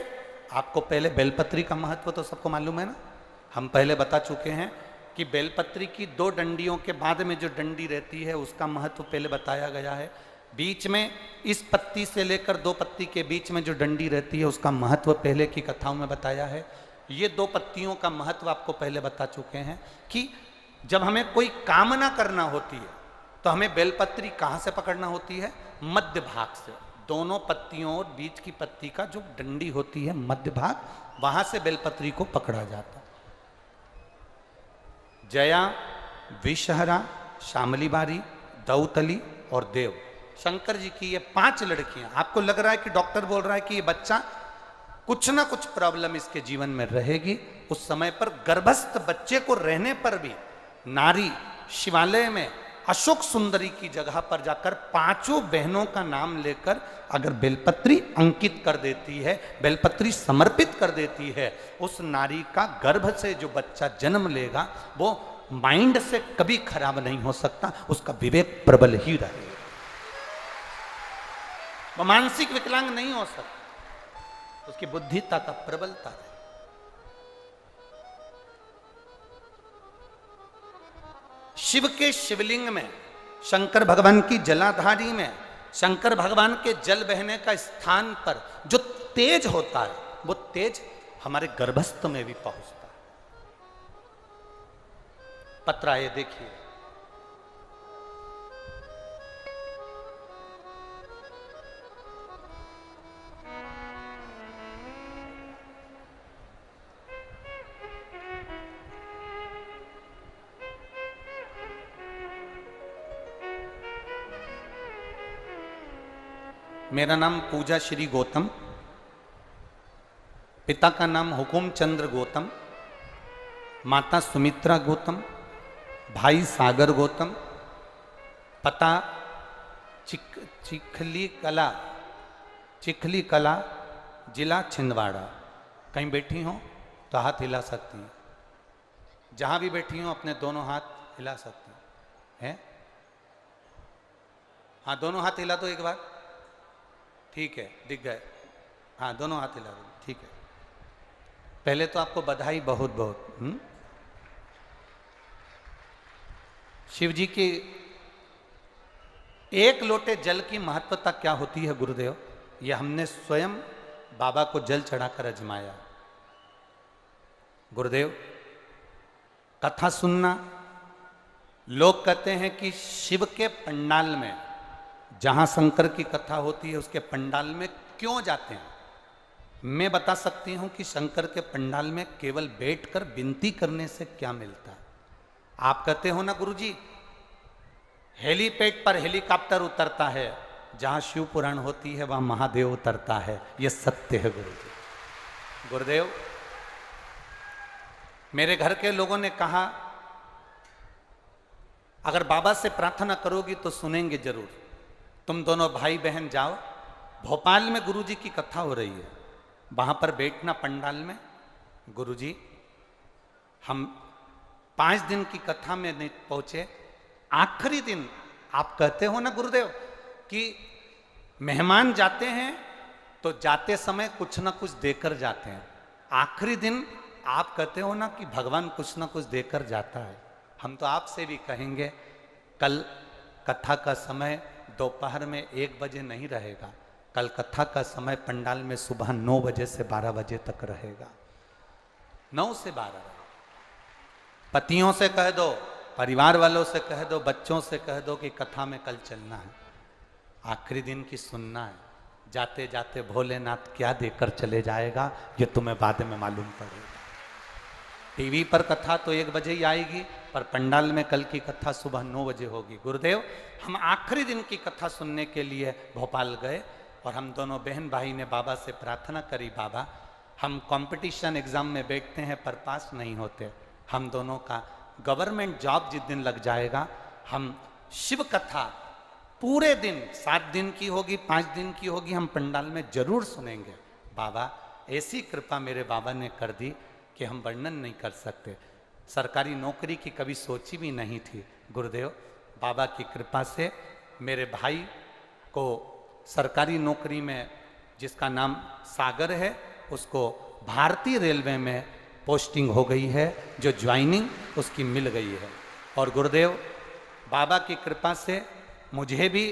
आपको पहले बेलपत्री का महत्व तो सबको मालूम है ना, हम पहले बता चुके हैं कि बेलपत्री की 2 डंडियों के बाद में जो डंडी रहती है उसका महत्व पहले बताया गया है। बीच में इस पत्ती से लेकर 2 पत्ती के बीच में जो डंडी रहती है उसका महत्व पहले की कथाओं में बताया है। ये 2 पत्तियों का महत्व आपको पहले बता चुके हैं कि जब हमें कोई कामना करना होती है तो हमें बेलपत्री कहाँ से पकड़ना होती है? मध्य भाग से। दोनों पत्तियों और बीच की पत्ती का जो डंडी होती है मध्य भाग, वहां से बेलपत्री को पकड़ा जाता है। जया, विषहरा, श्यामली बारी, दौतली और देव, शंकर जी की ये 5 लड़कियां। आपको लग रहा है कि डॉक्टर बोल रहा है कि ये बच्चा कुछ ना कुछ प्रॉब्लम इसके जीवन में रहेगी, उस समय पर गर्भस्थ बच्चे को रहने पर भी नारी शिवालय में अशोक सुंदरी की जगह पर जाकर 5 बहनों का नाम लेकर अगर बेलपत्री अंकित कर देती है, बेलपत्री समर्पित कर देती है, उस नारी का गर्भ से जो बच्चा जन्म लेगा वो माइंड से कभी खराब नहीं हो सकता, उसका विवेक प्रबल ही रहेगा, वो मानसिक विकलांग नहीं हो सकता, उसकी बुद्धिता का प्रबलता है। शिव के शिवलिंग में, शंकर भगवान की जलाधारी में, शंकर भगवान के जल बहने का स्थान पर जो तेज होता है वो तेज हमारे गर्भस्थ में भी पहुंचता है। पत्र आए, देखिए। मेरा नाम पूजा श्री गौतम, पिता का नाम हुकुम चंद्र गौतम, माता सुमित्रा गौतम, भाई सागर गौतम, पता चिखली कला जिला छिंदवाड़ा। कहीं बैठी हो तो हाथ हिला सकती हैं, जहां भी बैठी हो अपने दोनों हाथ हिला सकती हैं। हाँ, दोनों हाथ हिला दो एक बार, ठीक है, दिख गए। हाँ, दोनों हाथ हिला दो, ठीक है। पहले तो आपको बधाई बहुत बहुत। शिव जी की एक लोटे जल की महत्वता क्या होती है गुरुदेव, ये हमने स्वयं बाबा को जल चढ़ाकर अजमाया। गुरुदेव, कथा सुनना, लोग कहते हैं कि शिव के पंडाल में, जहां शंकर की कथा होती है उसके पंडाल में क्यों जाते हैं। मैं बता सकती हूं कि शंकर के पंडाल में केवल बैठकर विनती करने से क्या मिलता है। आप कहते हो ना गुरुजी, हेलीपैड पर हेलीकॉप्टर उतरता है, जहां शिव पुराण होती है वहां महादेव उतरता है। यह सत्य है गुरुजी। गुरुदेव, मेरे घर के लोगों ने कहा अगर बाबा से प्रार्थना करोगी तो सुनेंगे जरूर। तुम दोनों भाई बहन जाओ, भोपाल में गुरुजी की कथा हो रही है, वहां पर बैठना पंडाल में। गुरुजी, हम 5 दिन की कथा में नहीं पहुंचे, आखिरी दिन आप कहते हो ना गुरुदेव कि मेहमान जाते हैं तो जाते समय कुछ ना कुछ देकर जाते हैं। आखिरी दिन आप कहते हो ना कि भगवान कुछ ना कुछ देकर जाता है। हम तो आपसे भी कहेंगे, कल कथा का समय दोपहर में 1 बजे नहीं रहेगा। कल कथा का समय पंडाल में सुबह 9 बजे से 12 बजे तक रहेगा। 9 से 12 रहेगा। पतियों से कह दो, परिवार वालों से कह दो, बच्चों से कह दो कि कथा में कल चलना है, आखिरी दिन की सुनना है। जाते जाते भोलेनाथ क्या देकर चले जाएगा ये तुम्हें बाद में मालूम पड़ेगा। टीवी पर कथा तो 1 बजे ही आएगी, पर पंडाल में कल की कथा सुबह 9 बजे होगी। गुरुदेव, हम आखिरी दिन की कथा सुनने के लिए भोपाल गए और हम दोनों बहन भाई ने बाबा से प्रार्थना करी, बाबा हम कंपटीशन एग्जाम में बैठते हैं पर पास नहीं होते। हम दोनों का गवर्नमेंट जॉब जिस दिन लग जाएगा, हम शिव कथा पूरे दिन, 7 दिन की होगी, 5 दिन की होगी, हम पंडाल में जरूर सुनेंगे। बाबा, ऐसी कृपा मेरे बाबा ने कर दी कि हम वर्णन नहीं कर सकते। सरकारी नौकरी की कभी सोची भी नहीं थी। गुरुदेव, बाबा की कृपा से मेरे भाई को सरकारी नौकरी में, जिसका नाम सागर है, उसको भारतीय रेलवे में पोस्टिंग हो गई है, जो ज्वाइनिंग उसकी मिल गई है। और गुरुदेव, बाबा की कृपा से मुझे भी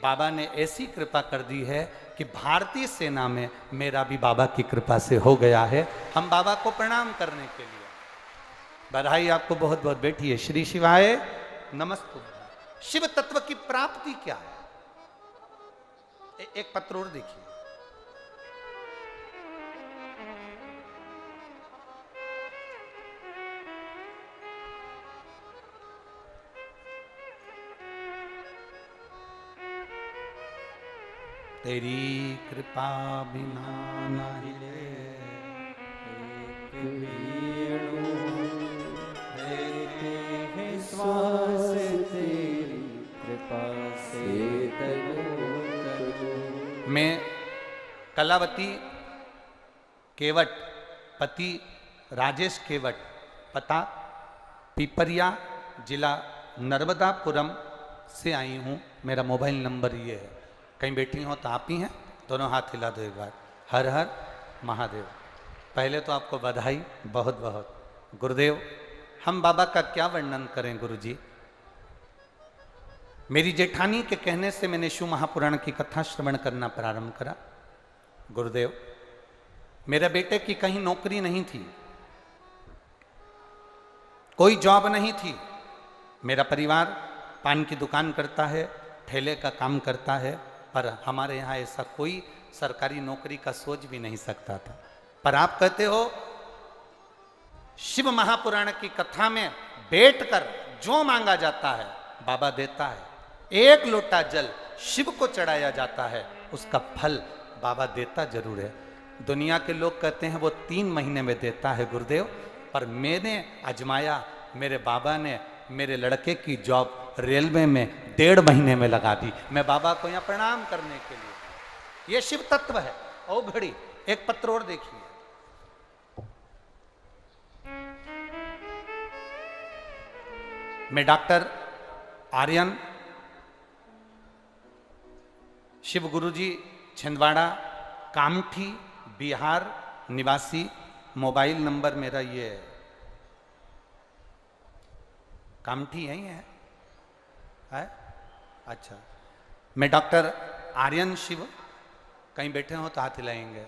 बाबा ने ऐसी कृपा कर दी है कि भारतीय सेना में मेरा भी बाबा की कृपा से हो गया है। हम बाबा को प्रणाम करने के लिए, बधाई आपको बहुत बहुत। बैठिए। श्री शिवाय नमस्तु। शिव तत्व की प्राप्ति क्या है? एक पत्र और देखिए। तेरी कृपा बिना न हिले देते हैं श्वास, तेरी कृपा से तनु तनु। मैं कलावती केवट, पति राजेश केवट, पता पिपरिया, जिला नर्मदापुरम से आई हूँ। मेरा मोबाइल नंबर ये है। कहीं बैठी हो तो आप ही हैं, दोनों हाथ हिला दो एक बार। हर हर महादेव। पहले तो आपको बधाई बहुत बहुत। गुरुदेव, हम बाबा का क्या वर्णन करें गुरुजी। मेरी जेठानी के कहने से मैंने शिव महापुराण की कथा श्रवण करना प्रारंभ करा। गुरुदेव, मेरे बेटे की कहीं नौकरी नहीं थी, कोई जॉब नहीं थी, मेरा परिवार पान की दुकान करता है, ठेले का काम करता है, पर हमारे यहाँ ऐसा कोई सरकारी नौकरी का सोच भी नहीं सकता था। पर आप कहते हो शिव महापुराण की कथा में बैठकर जो मांगा जाता है बाबा देता है। एक लोटा जल शिव को चढ़ाया जाता है, उसका फल बाबा देता जरूर है। दुनिया के लोग कहते हैं वो 3 महीने में देता है गुरुदेव, पर मैंने आजमाया, मेरे बाबा ने मेरे लड़के की जॉब रेलवे में 1.5 महीने में लगा दी। मैं बाबा को यहाँ प्रणाम करने के लिए, ये शिव तत्व है। ओ घड़ी एक पत्र और देखिए, मैं डॉक्टर आर्यन शिव गुरुजी छिंदवाड़ा कामठी बिहार निवासी, मोबाइल नंबर मेरा ये है, कामठी यही है? अच्छा, मैं डॉक्टर आर्यन शिव, कहीं बैठे हो तो हाथ हिलाएंगे।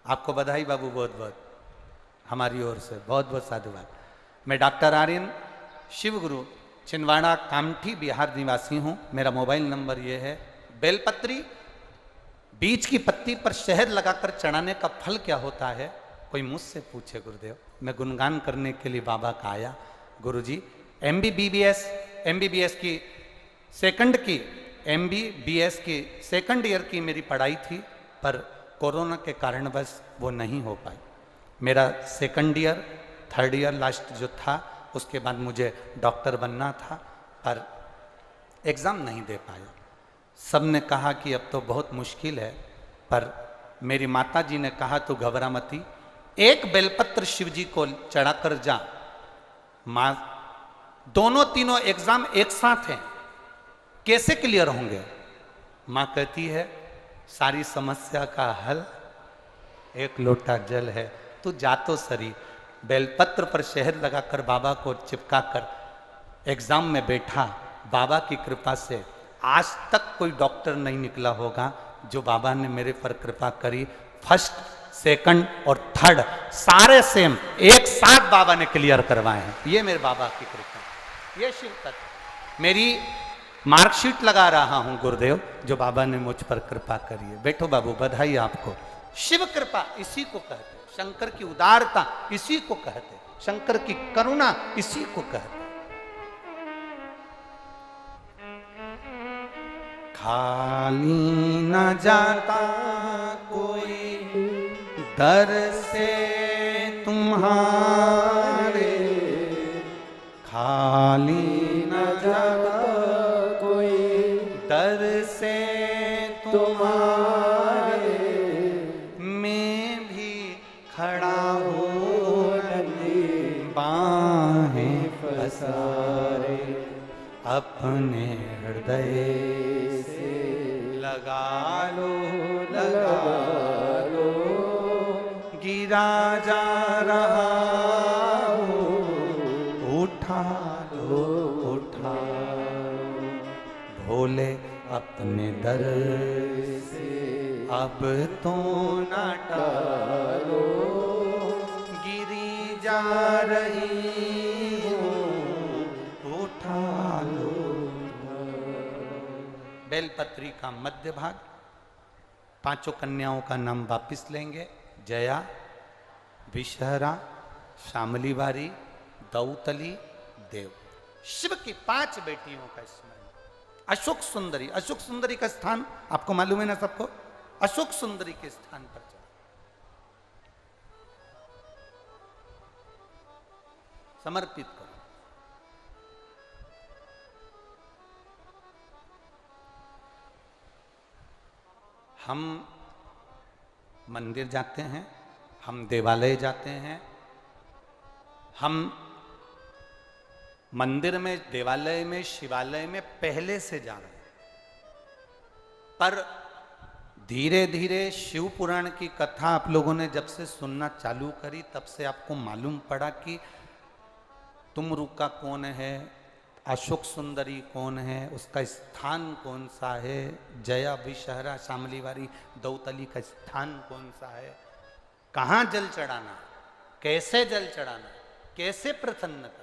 आपको बधाई बाबू, बहुत बहुत हमारी ओर से बहुत बहुत साधुवाद। मैं डॉक्टर आर्यन शिव गुरु छिंदवाड़ा कामठी बिहार निवासी हूँ। मेरा मोबाइल नंबर ये है। बेलपत्री बीज की पत्ती पर शहद लगाकर चढ़ाने का फल क्या होता है? कोई मुझसे पूछे गुरुदेव। मैं गुणगान करने के लिए बाबा का आया। गुरुजी MBBS की सेकंड ईयर की मेरी पढ़ाई थी, पर कोरोना के कारणवश वो नहीं हो पाई। मेरा second year third year last जो था, उसके बाद मुझे डॉक्टर बनना था, पर एग्ज़ाम नहीं दे पाया। सब ने कहा कि अब तो बहुत मुश्किल है, पर मेरी माता जी ने कहा तो घबरा मती, एक बेलपत्र शिव जी को चढ़ा कर जा। माँ, दोनों तीनों एग्जाम एक साथ हैं, कैसे क्लियर होंगे? माँ कहती है सारी समस्या का हल एक लोटा जल है, तू जा तो सरी। बेलपत्र पर शहद लगाकर बाबा को चिपका कर एग्जाम में बैठा। बाबा की कृपा से आज तक कोई डॉक्टर नहीं निकला होगा जो बाबा ने मेरे पर कृपा करी। फर्स्ट, सेकंड और थर्ड सारे सेम एक साथ बाबा ने क्लियर करवाए हैं। ये मेरे बाबा की कृपा, ये शिव तत्व। मेरी मार्कशीट लगा रहा हूं गुरुदेव, जो बाबा ने मुझ पर कृपा करी है। बैठो बाबू, बधाई आपको। शिव कृपा इसी को कहते, शंकर की उदारता इसी को कहते, शंकर की करुणा इसी को कहते। खाली न जाता कोई दर से तुम्हारे, खाली न जाता कोई दर से तुम्हारे, मैं भी खड़ा हूँ बाहें पसारे, अपने हृदय से लगा लो, गिरा जा रहा हो, उठा लो, उठा भोले अपने दर से अब तो ना टालो, गिरी जा रही हो, उठा लो। बेलपत्री का मध्य भाग। 5 कन्याओं का नाम वापिस लेंगे। जया, विषहरा, शामली बारी, दौतली, देव। शिव की 5 बेटियों का स्मरण। अशोक सुंदरी, अशोक सुंदरी का स्थान आपको मालूम है ना सबको? अशोक सुंदरी के स्थान पर चला। समर्पित करो। हम मंदिर जाते हैं, हम देवालय जाते हैं, हम मंदिर में, देवालय में, शिवालय में पहले से जा रहे हैं, पर धीरे धीरे शिव पुराण की कथा आप लोगों ने जब से सुनना चालू करी, तब से आपको मालूम पड़ा कि तुमरू का कौन है, अशोक सुंदरी कौन है, उसका स्थान कौन सा है, जया, विषहरा, शामलीवारी, दौतली का स्थान कौन सा है, कहाँ जल चढ़ाना, कैसे जल चढ़ाना, कैसे प्रसन्न करना।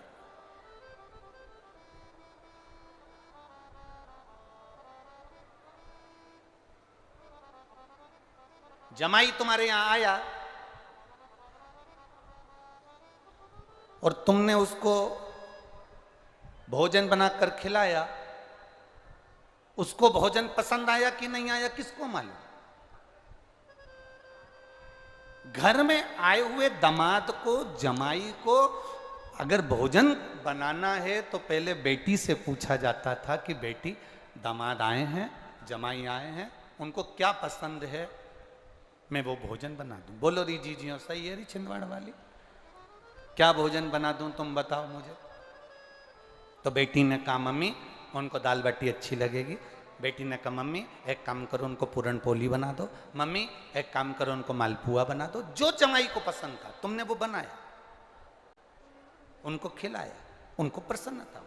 जमाई तुम्हारे यहां आया और तुमने उसको भोजन बनाकर खिलाया, उसको भोजन पसंद आया कि नहीं आया किसको मालूम। घर में आए हुए दामाद को, जमाई को अगर भोजन बनाना है तो पहले बेटी से पूछा जाता था कि बेटी दामाद आए हैं, जमाई आए हैं, उनको क्या पसंद है, मैं वो भोजन बना दूं। बोलो री जी जी सही है री छिंदवाड़ा वाली, क्या भोजन बना दूं तुम बताओ मुझे। तो बेटी ने कहा मम्मी उनको दाल बाटी अच्छी लगेगी। बेटी ने कहा मम्मी एक काम करो उनको पूरन पोली बना दो, मम्मी एक काम करो उनको मालपुआ बना दो। जो जमाई को पसंद था तुमने वो बनाया, उनको खिलाया, उनको प्रसन्नता।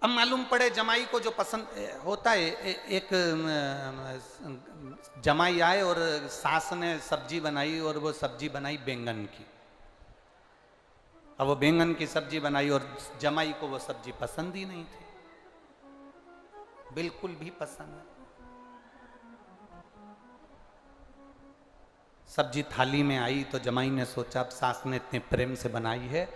अब मालूम पड़े जमाई को जो पसंद होता है, एक जमाई आए और सास ने सब्जी बनाई और वो सब्जी बनाई बैंगन की। अब वो बैंगन की सब्जी बनाई और जमाई को वो सब्जी पसंद ही नहीं थी, बिल्कुल भी पसंद नहीं। सब्जी थाली में आई तो जमाई ने सोचा अब सास ने इतने प्रेम से बनाई है,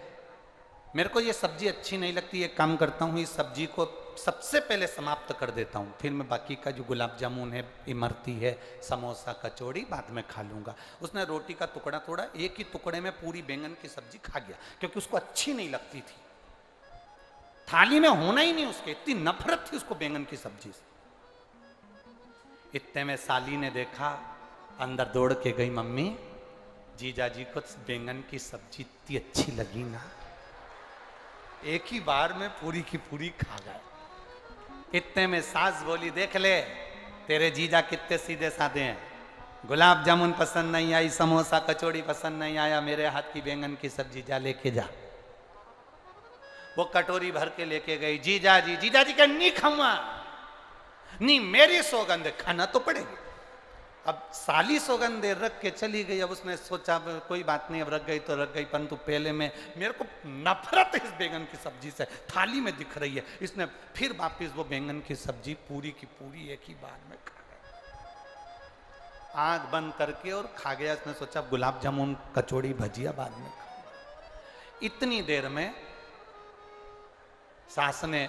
मेरे को ये सब्जी अच्छी नहीं लगती, एक काम करता हूँ इस सब्जी को सबसे पहले समाप्त कर देता हूँ, फिर मैं बाकी का जो गुलाब जामुन है, इमरती है, समोसा, कचौड़ी बाद में खा लूँगा। उसने रोटी का टुकड़ा तोड़ा, एक ही टुकड़े में पूरी बैंगन की सब्जी खा गया क्योंकि उसको अच्छी नहीं लगती थी, थाली में होना ही नहीं उसके, इतनी नफरत थी उसको बैंगन की सब्जी से। इतने में साली ने देखा, अंदर दौड़ के गई, मम्मी जीजा जी को बैंगन की सब्जी इतनी अच्छी लगी ना, एक ही बार में पूरी की पूरी खा गए। इतने में सास बोली देख ले तेरे जीजा कितने सीधे साधे हैं, गुलाब जामुन पसंद नहीं आई, समोसा कचौड़ी पसंद नहीं आया, मेरे हाथ की बैंगन की सब्जी जा लेके जा। वो कटोरी भर के लेके गई, जीजा जी का नहीं खाऊंगा, नहीं मेरी सौगंध खाना तो पड़ेगी। अब साली सौगंध रख के चली गई। अब उसने सोचा कोई बात नहीं, अब रख गई तो रख गई, परंतु पहले में मेरे को नफरत है इस बैंगन की सब्जी से, थाली में दिख रही है। इसने फिर वापिस वो बैंगन की सब्जी पूरी की पूरी एक ही बार में खा गया, आंख बंद करके और खा गया। इसने सोचा गुलाब जामुन कचौड़ी भजिया बाद में खाऊंगा। इतनी देर में सास ने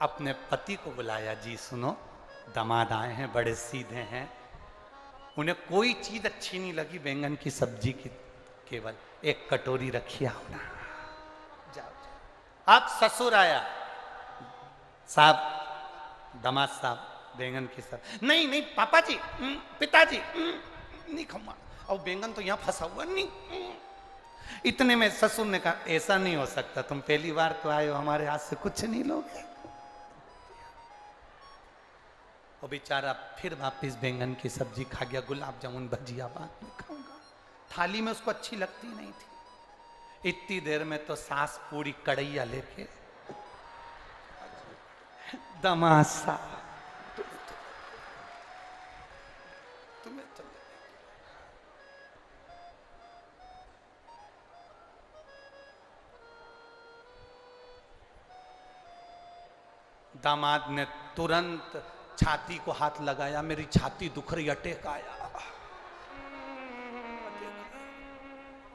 अपने पति को बुलाया, जी सुनो दामाद आए हैं, बड़े सीधे हैं, उन्हें कोई चीज अच्छी नहीं लगी बैंगन की सब्जी की, केवल एक कटोरी रखी आओ ना, जाओ। अब ससुर आया, साहब दामाद साहब बैंगन की सब्जी, नहीं पापा जी पिताजी नहीं खाऊंगा, और बैंगन तो यहाँ फंसा हुआ नहीं। इतने में ससुर ने कहा ऐसा नहीं हो सकता, तुम पहली बार तो आए हो, हमारे हाथ से कुछ नहीं लोगे। वो बेचारा फिर वापिस बैंगन की सब्जी खा गया, गुलाब जामुन भजिया बाद में खाऊंगा, थाली में उसको अच्छी लगती नहीं थी। इतनी देर में तो सास पूरी कढ़ैया लेके दामाद साहब तुम्हें दामाद ने तुरंत छाती को हाथ लगाया, मेरी छाती दुख रही, अटैक आया।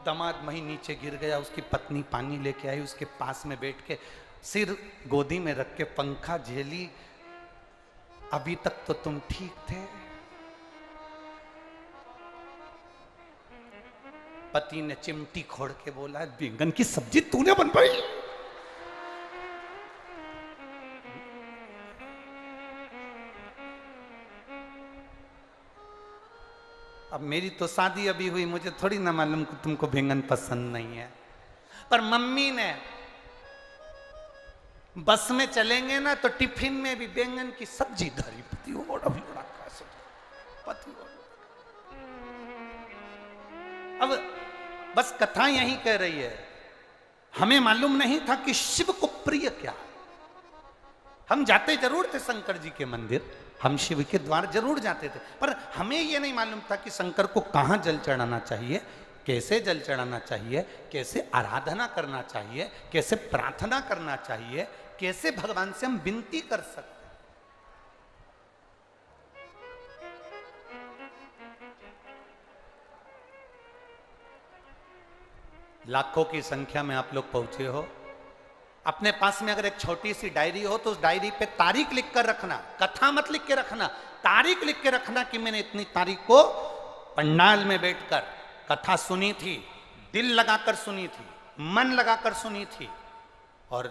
दामाद वहीं नीचे गिर गया, उसकी पत्नी पानी लेके आई, उसके पास में बैठ के सिर गोदी में रख के पंखा झेली, अभी तक तो तुम ठीक थे। पति ने चिमटी खोड़ के बोला बैंगन की सब्जी तूने बनवाई? अब मेरी तो शादी अभी हुई, मुझे थोड़ी ना मालूम कि तुमको बैंगन पसंद नहीं है, पर मम्मी ने बस में चलेंगे ना तो टिफिन में भी बैंगन की सब्जी धरी, अब बस कथा यही कह रही है, हमें मालूम नहीं था कि शिव को प्रिय क्या। हम जाते जरूर थे शंकर जी के मंदिर, हम शिव के द्वार जरूर जाते थे, पर हमें यह नहीं मालूम था कि शंकर को कहां जल चढ़ाना चाहिए, कैसे जल चढ़ाना चाहिए, कैसे आराधना करना चाहिए, कैसे प्रार्थना करना चाहिए, कैसे भगवान से हम विनती कर सकते हैं। लाखों की संख्या में आप लोग पहुंचे हो। अपने पास में अगर एक छोटी सी डायरी हो तो उस डायरी पे तारीख लिख कर रखना, कथा मत लिख के रखना, तारीख लिख के रखना कि मैंने इतनी तारीख को पंडाल में बैठकर कथा सुनी थी, दिल लगाकर सुनी थी, मन लगाकर सुनी थी। और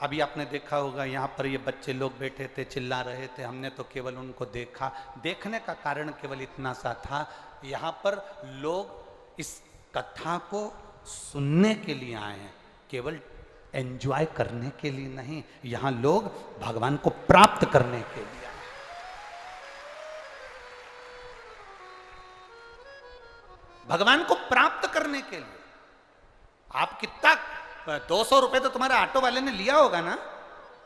अभी आपने देखा होगा यहाँ पर ये बच्चे लोग बैठे थे, चिल्ला रहे थे, हमने तो केवल उनको देखा। देखने का कारण केवल इतना सा था, यहाँ पर लोग इस कथा को सुनने के लिए आए हैं, केवल एंजॉय करने के लिए नहीं। यहां लोग भगवान को प्राप्त करने के लिए आए। भगवान को प्राप्त करने के लिए। आप कितना 200 रुपए तो तुम्हारे ऑटो वाले ने लिया होगा ना?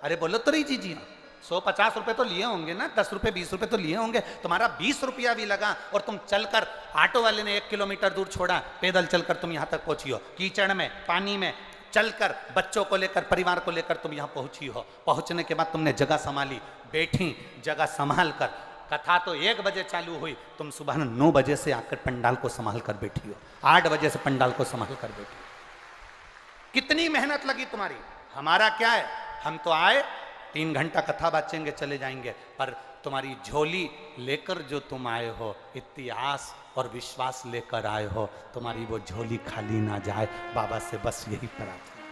अरे बोलो तो रही जी, 150 रुपए तो लिए होंगे ना, 10 रुपए 20 रुपए तो लिए होंगे। तुम्हारा 20 रुपया भी लगा और तुम चलकर, ऑटो वाले ने 1 किलोमीटर दूर छोड़ा, पैदल चलकर तुम यहां तक पहुंची हो, कीचड़ में, पानी में चलकर, बच्चों को लेकर, परिवार को लेकर तुम यहां पहुंची हो। पहुंचने के बाद तुमने जगह संभाली, बैठी, जगह संभाल कर। कथा तो 1 बजे चालू हुई, तुम सुबह 9 बजे से आकर पंडाल को संभाल कर बैठी हो, 8 बजे से पंडाल को संभाल कर बैठी हो। कितनी मेहनत लगी तुम्हारी। हमारा क्या है, हम तो आए 3 घंटा कथा बाचेंगे, चले जाएंगे, पर तुम्हारी झोली लेकर जो तुम आए हो, इतनी आस और विश्वास लेकर आए हो, तुम्हारी वो झोली खाली ना जाए, बाबा से बस यही प्रार्थना।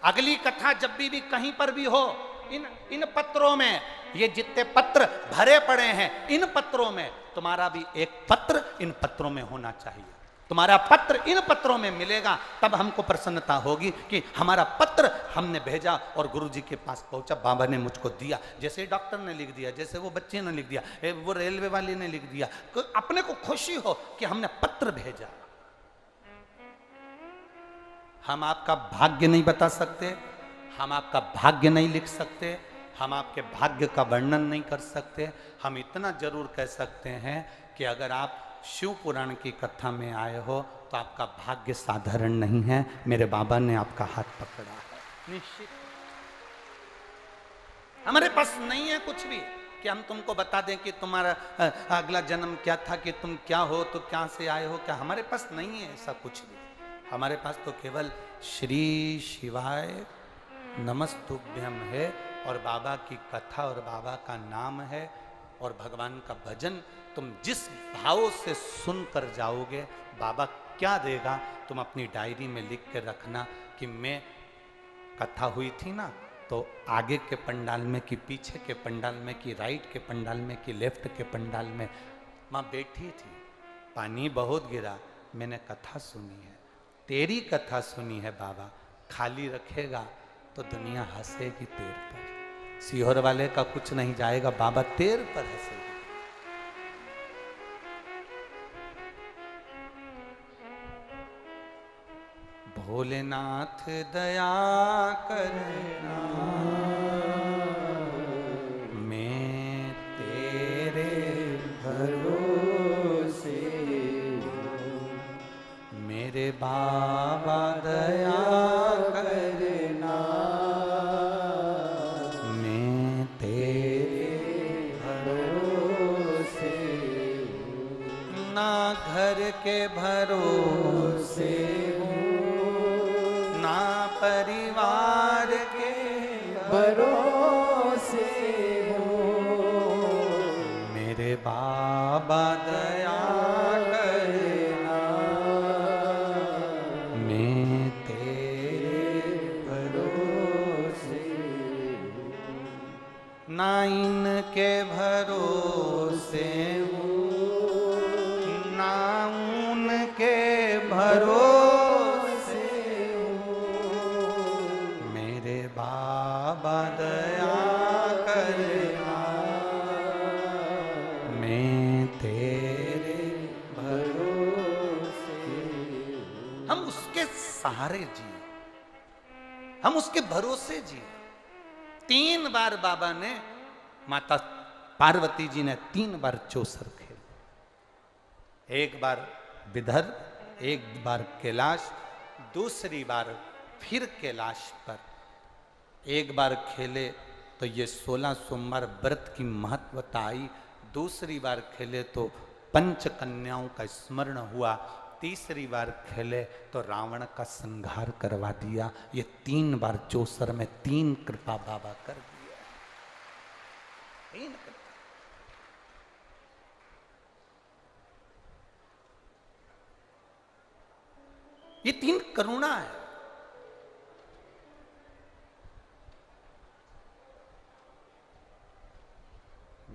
अगली कथा जब भी कहीं पर भी हो, इन पत्रों में, ये जितने पत्र भरे पड़े हैं, इन पत्रों में तुम्हारा भी एक पत्र इन पत्रों में होना चाहिए। तुम्हारा पत्र इन पत्रों में मिलेगा, तब हमको प्रसन्नता होगी कि हमारा पत्र हमने भेजा और गुरुजी के पास पहुंचा, बाबा ने मुझको दिया। जैसे डॉक्टर ने लिख दिया, जैसे वो बच्चे ने लिख दिया, वो रेलवे वाले ने लिख दिया, तो अपने को खुशी हो कि हमने पत्र भेजा। हम आपका भाग्य नहीं बता सकते, हम आपका भाग्य नहीं लिख सकते, हम आपके भाग्य का वर्णन नहीं कर सकते। हम इतना जरूर कह सकते हैं कि अगर आप शिव पुराण की कथा में आए हो तो आपका भाग्य साधारण नहीं है, मेरे बाबा ने आपका हाथ पकड़ा है। निश्चित हमारे पास नहीं है कुछ भी कि हम तुमको बता दें कि तुम्हारा अगला जन्म क्या था, कि तुम क्या हो, तो क्या से आए हो, क्या। हमारे पास नहीं है ऐसा कुछ भी। हमारे पास तो केवल श्री शिवाय नमस्तुभ्यम है, और बाबा की कथा और बाबा का नाम है, और भगवान का भजन। तुम जिस भाव से सुनकर जाओगे, बाबा क्या देगा, तुम अपनी डायरी में लिख के रखना कि मैं कथा हुई थी ना, तो आगे के पंडाल में, कि पीछे के पंडाल में, कि राइट के पंडाल में, कि लेफ्ट के पंडाल में माँ बैठी थी, पानी बहुत गिरा, मैंने कथा सुनी है, तेरी कथा सुनी है बाबा। खाली रखेगा तो दुनिया हंसेगी तेर पर। सीहोर वाले का कुछ नहीं जाएगा, बाबा तेर पर हंसेगी। भोलेनाथ दया करना, मैं तेरे भरोसे, मेरे बाबा दया करना, मैं तेरे भरोसे, ना घर के भरोसे, ना परिवार के भरोसे हो, मेरे बाबा दया करना, मैं तेरे भरोसे, ना इनके भरोसे हूँ, ना उनके भरोसे, बाबा दया करना, मैं तेरे भरोसे। हम उसके सहारे जिए, हम उसके भरोसे जिए। 3 बार बाबा ने, माता पार्वती जी ने 3 बार चौसर खेल, एक बार विदर्भ, एक बार कैलाश, दूसरी बार फिर कैलाश पर। एक बार खेले तो ये 16 सोमवार व्रत की महत्वता आई, दूसरी बार खेले तो पंच कन्याओं का स्मरण हुआ, तीसरी बार खेले तो रावण का संहार करवा दिया। ये 3 बार चौसर में 3 कृपा बाबा कर दिया, 3 कृपा। ये 3 करुणा है।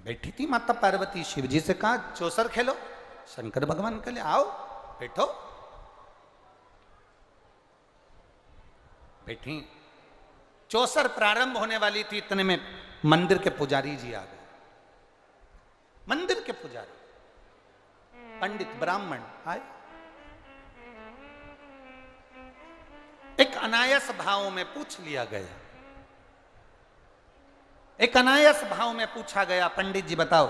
बैठी थी माता पार्वती, शिव जी से कहा चौसर खेलो, शंकर भगवान के लिए आओ बैठो। बैठी, चौसर प्रारंभ होने वाली थी, इतने में मंदिर के पुजारी जी आ गए। मंदिर के पुजारी, पंडित ब्राह्मण आए। एक अनायास भाव में पूछ लिया गया, एक अनायास भाव में पूछा गया, पंडित जी बताओ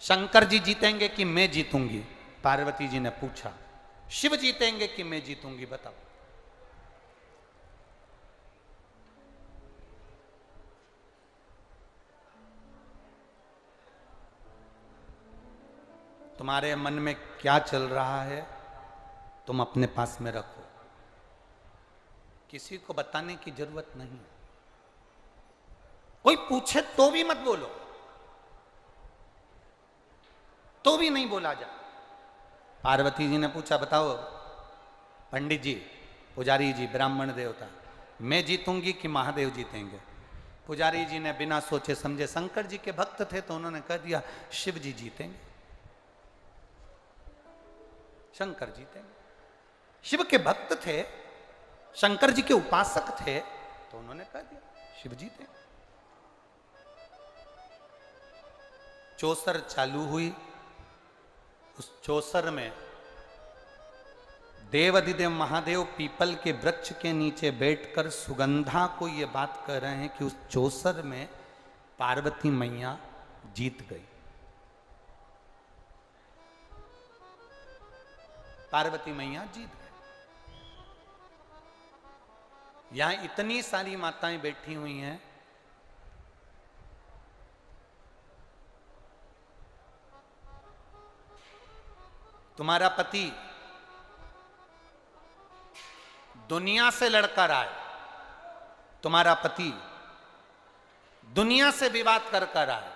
शंकर जी जीतेंगे कि मैं जीतूंगी? पार्वती जी ने पूछा, शिव जीतेंगे कि मैं जीतूंगी, बताओ। तुम्हारे मन में क्या चल रहा है तुम अपने पास में रखो, किसी को बताने की जरूरत नहीं। कोई पूछे तो भी मत बोलो, तो भी नहीं बोला जा। पार्वती जी ने पूछा बताओ पंडित जी, पुजारी जी, ब्राह्मण देवता, मैं जीतूंगी कि महादेव जीतेंगे? पुजारी जी ने बिना सोचे समझे, शंकर जी के भक्त थे तो उन्होंने कह दिया शिव जी जीतेंगे, शंकर जीतेंगे। शिव के भक्त थे, शंकर जी के उपासक थे, तो उन्होंने कह दिया शिव जीतेंगे। चौसर चालू हुई। उस चौसर में देवाधिदेव महादेव पीपल के वृक्ष के नीचे बैठकर सुगंधा को ये बात कह रहे हैं कि उस चौसर में पार्वती मैया जीत गई। पार्वती मैया जीत गई। यहां इतनी सारी माताएं बैठी हुई हैं, तुम्हारा पति दुनिया से लड़कर आए, तुम्हारा पति दुनिया से विवाद कर कर आए,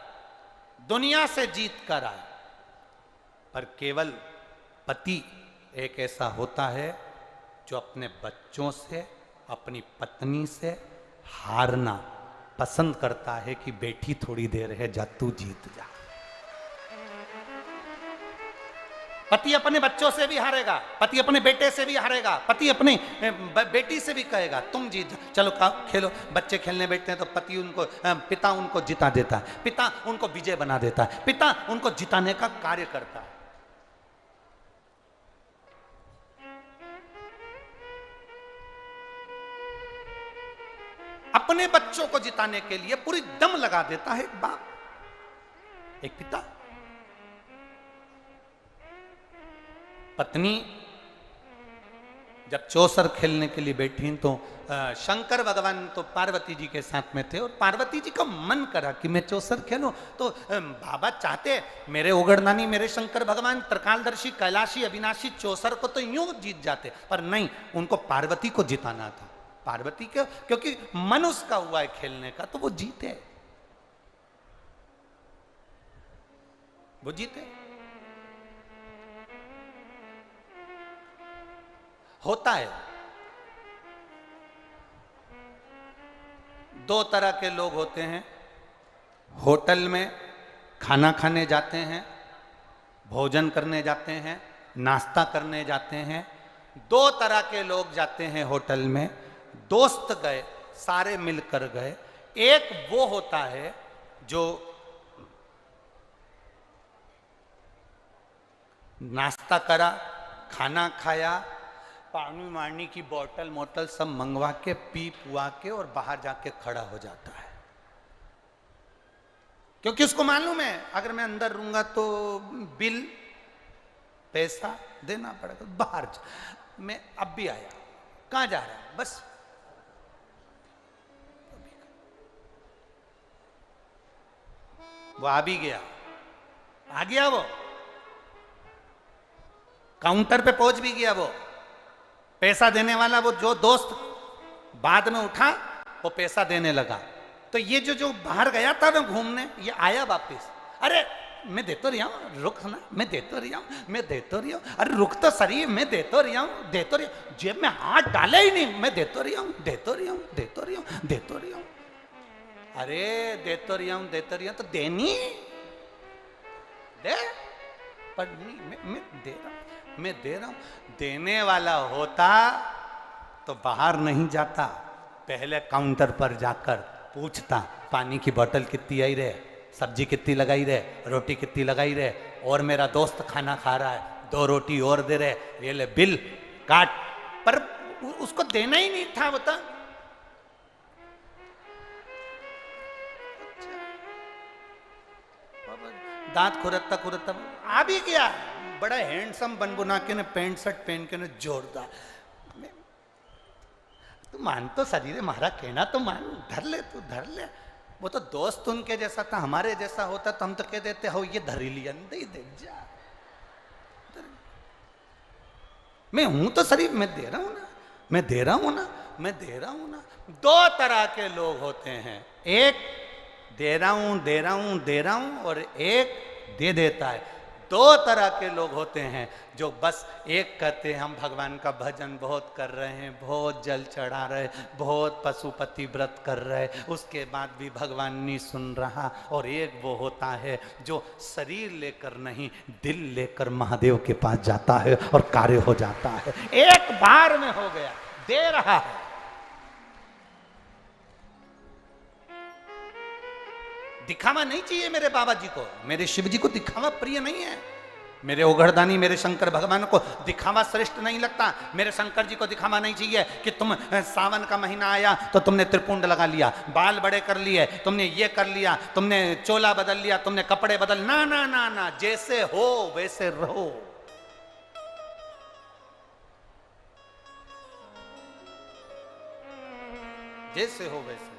दुनिया से जीत कर आए, पर केवल पति एक ऐसा होता है जो अपने बच्चों से, अपनी पत्नी से हारना पसंद करता है कि बेटी थोड़ी देर है, जा तू जीत जा। पति अपने बच्चों से भी हारेगा, पति अपने बेटे से भी हारेगा, पति अपने बेटी से भी कहेगा तुम जीत, चलो खेलो। बच्चे खेलने बैठते हैं तो पति उनको, पिता उनको जिता देता है, पिता उनको विजय बना देता है, पिता उनको जिताने का कार्य करता है। अपने बच्चों को जिताने के लिए पूरी दम लगा देता है एक बाप, एक पिता। पत्नी जब चौसर खेलने के लिए बैठी तो शंकर भगवान तो पार्वती जी के साथ में थे, और पार्वती जी का मन करा कि मैं चौसर खेलूं, तो बाबा चाहते मेरे ओगड़नानी, मेरे शंकर भगवान त्रिकालदर्शी, कैलाशी, अविनाशी चौसर को तो यूं जीत जाते, पर नहीं, उनको पार्वती को जिताना था। पार्वती के, क्योंकि मन उसका हुआ है खेलने का, तो वो जीते, वो जीते। होता है, 2 तरह के लोग होते हैं। होटल में खाना खाने जाते हैं, भोजन करने जाते हैं, नाश्ता करने जाते हैं। 2 तरह के लोग जाते हैं होटल में, दोस्त गए, सारे मिलकर गए। एक वो होता है जो नाश्ता करा, खाना खाया, पानी वानी की बोतल मोटल सब मंगवा के पी पुआ के और बाहर जाके खड़ा हो जाता है, क्योंकि उसको मालूम है अगर मैं अंदर रहूंगा तो बिल पैसा देना पड़ेगा, बाहर जा। मैं अब भी आया, कहां जा रहा है, बस वो आ भी गया, आ गया वो काउंटर पे पहुंच भी गया। वो पैसा देने वाला वो जो दोस्त बाद में उठा वो पैसा देने लगा। तो ये जो बाहर गया था ना घूमने, ये आया वापस। अरे मैं देतो रहा हूं, रुक ना, मैं देतो रहा हूं, मैं देतो रहा हूं, अरे रुक तो सही, मैं देतो रहा हूं, देतो रहा हूं, जेब में हाथ डाले ही नहीं, मैं देतो रहा हूं, देतो रहा हूं, देतो रहा हूं, देतो रहा हूं। अरे देतो रहा हूं, देतो रहा हूं, तो देनी दे, पर नहीं, मैं दे रहा हूं, मैं दे रहा हूं। देने वाला होता तो बाहर नहीं जाता, पहले काउंटर पर जाकर पूछता पानी की बोतल कितनी आई रहे, सब्जी कितनी लगाई रहे, रोटी कितनी लगाई रहे, और मेरा दोस्त खाना खा रहा है, 2 रोटी और दे रहे, ये ले बिल काट। पर उसको देना ही नहीं था, बता। दांत खुरकता खुरकता आ भी गया, बड़ा हैंडसम बन बुना के ने, पैंट शर्ट पहन के ने, जोरदार। तू मान तो शरीर है, हमारा कहना तो मान, धर ले, तू धर ले। वो तो दोस्त उनके जैसा था, हमारे जैसा होता तो हम तो कह देते हो ये धर ही लिया, दे दे जा। मैं हूं तो शरीर, मैं दे रहा हूं ना, मैं दे रहा हूं ना, मैं दे रहा हूं ना। 2 तरह के लोग होते हैं, एक दे रहा हूं दे रहा हूं दे रहा हूं, और एक दे देता है। 2 तरह के लोग होते हैं जो बस एक कहते हैं हम भगवान का भजन बहुत कर रहे हैं, बहुत जल चढ़ा रहे, बहुत पशुपति व्रत कर रहे, उसके बाद भी भगवान नहीं सुन रहा। और एक वो होता है जो शरीर लेकर नहीं, दिल लेकर महादेव के पास जाता है और कार्य हो जाता है, एक बार में हो गया, दे रहा है। दिखावा नहीं चाहिए मेरे बाबा जी को, मेरे शिव जी को दिखावा प्रिय नहीं है, मेरे ओघड़दानी मेरे शंकर भगवान को दिखावा श्रेष्ठ नहीं लगता। मेरे शंकर जी को दिखावा नहीं चाहिए कि तुम सावन का महीना आया तो तुमने त्रिपुंड लगा लिया, बाल बड़े कर लिए, तुमने ये कर लिया, तुमने चोला बदल लिया, तुमने कपड़े बदल, ना ना ना ना, जैसे हो वैसे रहो। जैसे हो वैसे।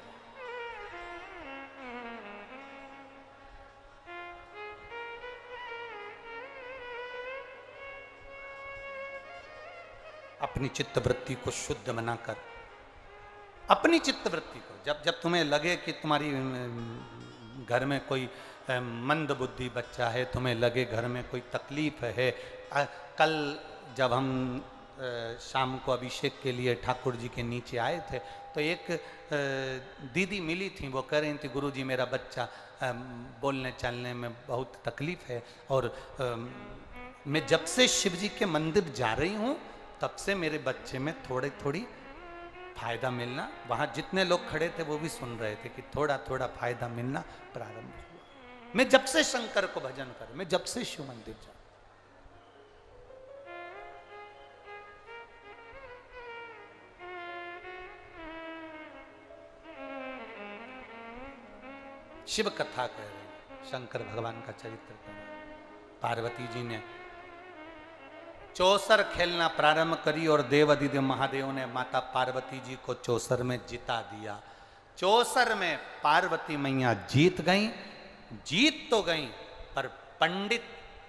अपनी चित्त वृत्ति को शुद्ध बनाकर, अपनी चित्त वृत्ति को, जब तुम्हें लगे कि तुम्हारी घर में कोई मंद बुद्धि बच्चा है, तुम्हें लगे घर में कोई तकलीफ है। कल जब हम शाम को अभिषेक के लिए ठाकुर जी के नीचे आए थे तो एक दीदी मिली थी, वो कह रही थी गुरुजी मेरा बच्चा बोलने चलने में बहुत तकलीफ है, और मैं जब से शिव जी के मंदिर जा रही हूँ तब से मेरे बच्चे में थोड़ी फायदा मिलना, वहां जितने लोग खड़े थे वो भी सुन रहे थे कि थोड़ा थोड़ा फायदा मिलना प्रारंभ हुआ। मैं जब से शंकर को भजन कर, मैं जब से शिव मंदिर जा, शिव कथा कह रहे, शंकर भगवान का चरित्र कह रहे। पार्वती जी ने चौसर खेलना प्रारंभ करी और देवादिदेव महादेव ने माता पार्वती जी को चौसर में जिता दिया। चौसर में पार्वती मैया जीत गई, जीत तो गई, पर पंडित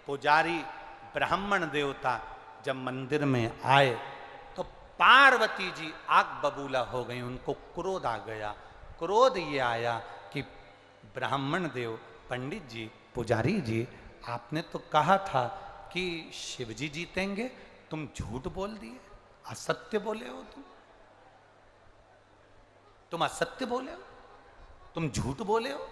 पुजारी ब्राह्मण देवता जब मंदिर में आए तो पार्वती जी आग बबूला हो गई, उनको क्रोध आ गया। क्रोध ये आया कि ब्राह्मण देव, पंडित जी, पुजारी जी, आपने तो कहा था कि शिव जी जीतेंगे, तुम झूठ बोल दिए, असत्य बोले हो, तुम असत्य बोले हो, तुम झूठ बोले हो।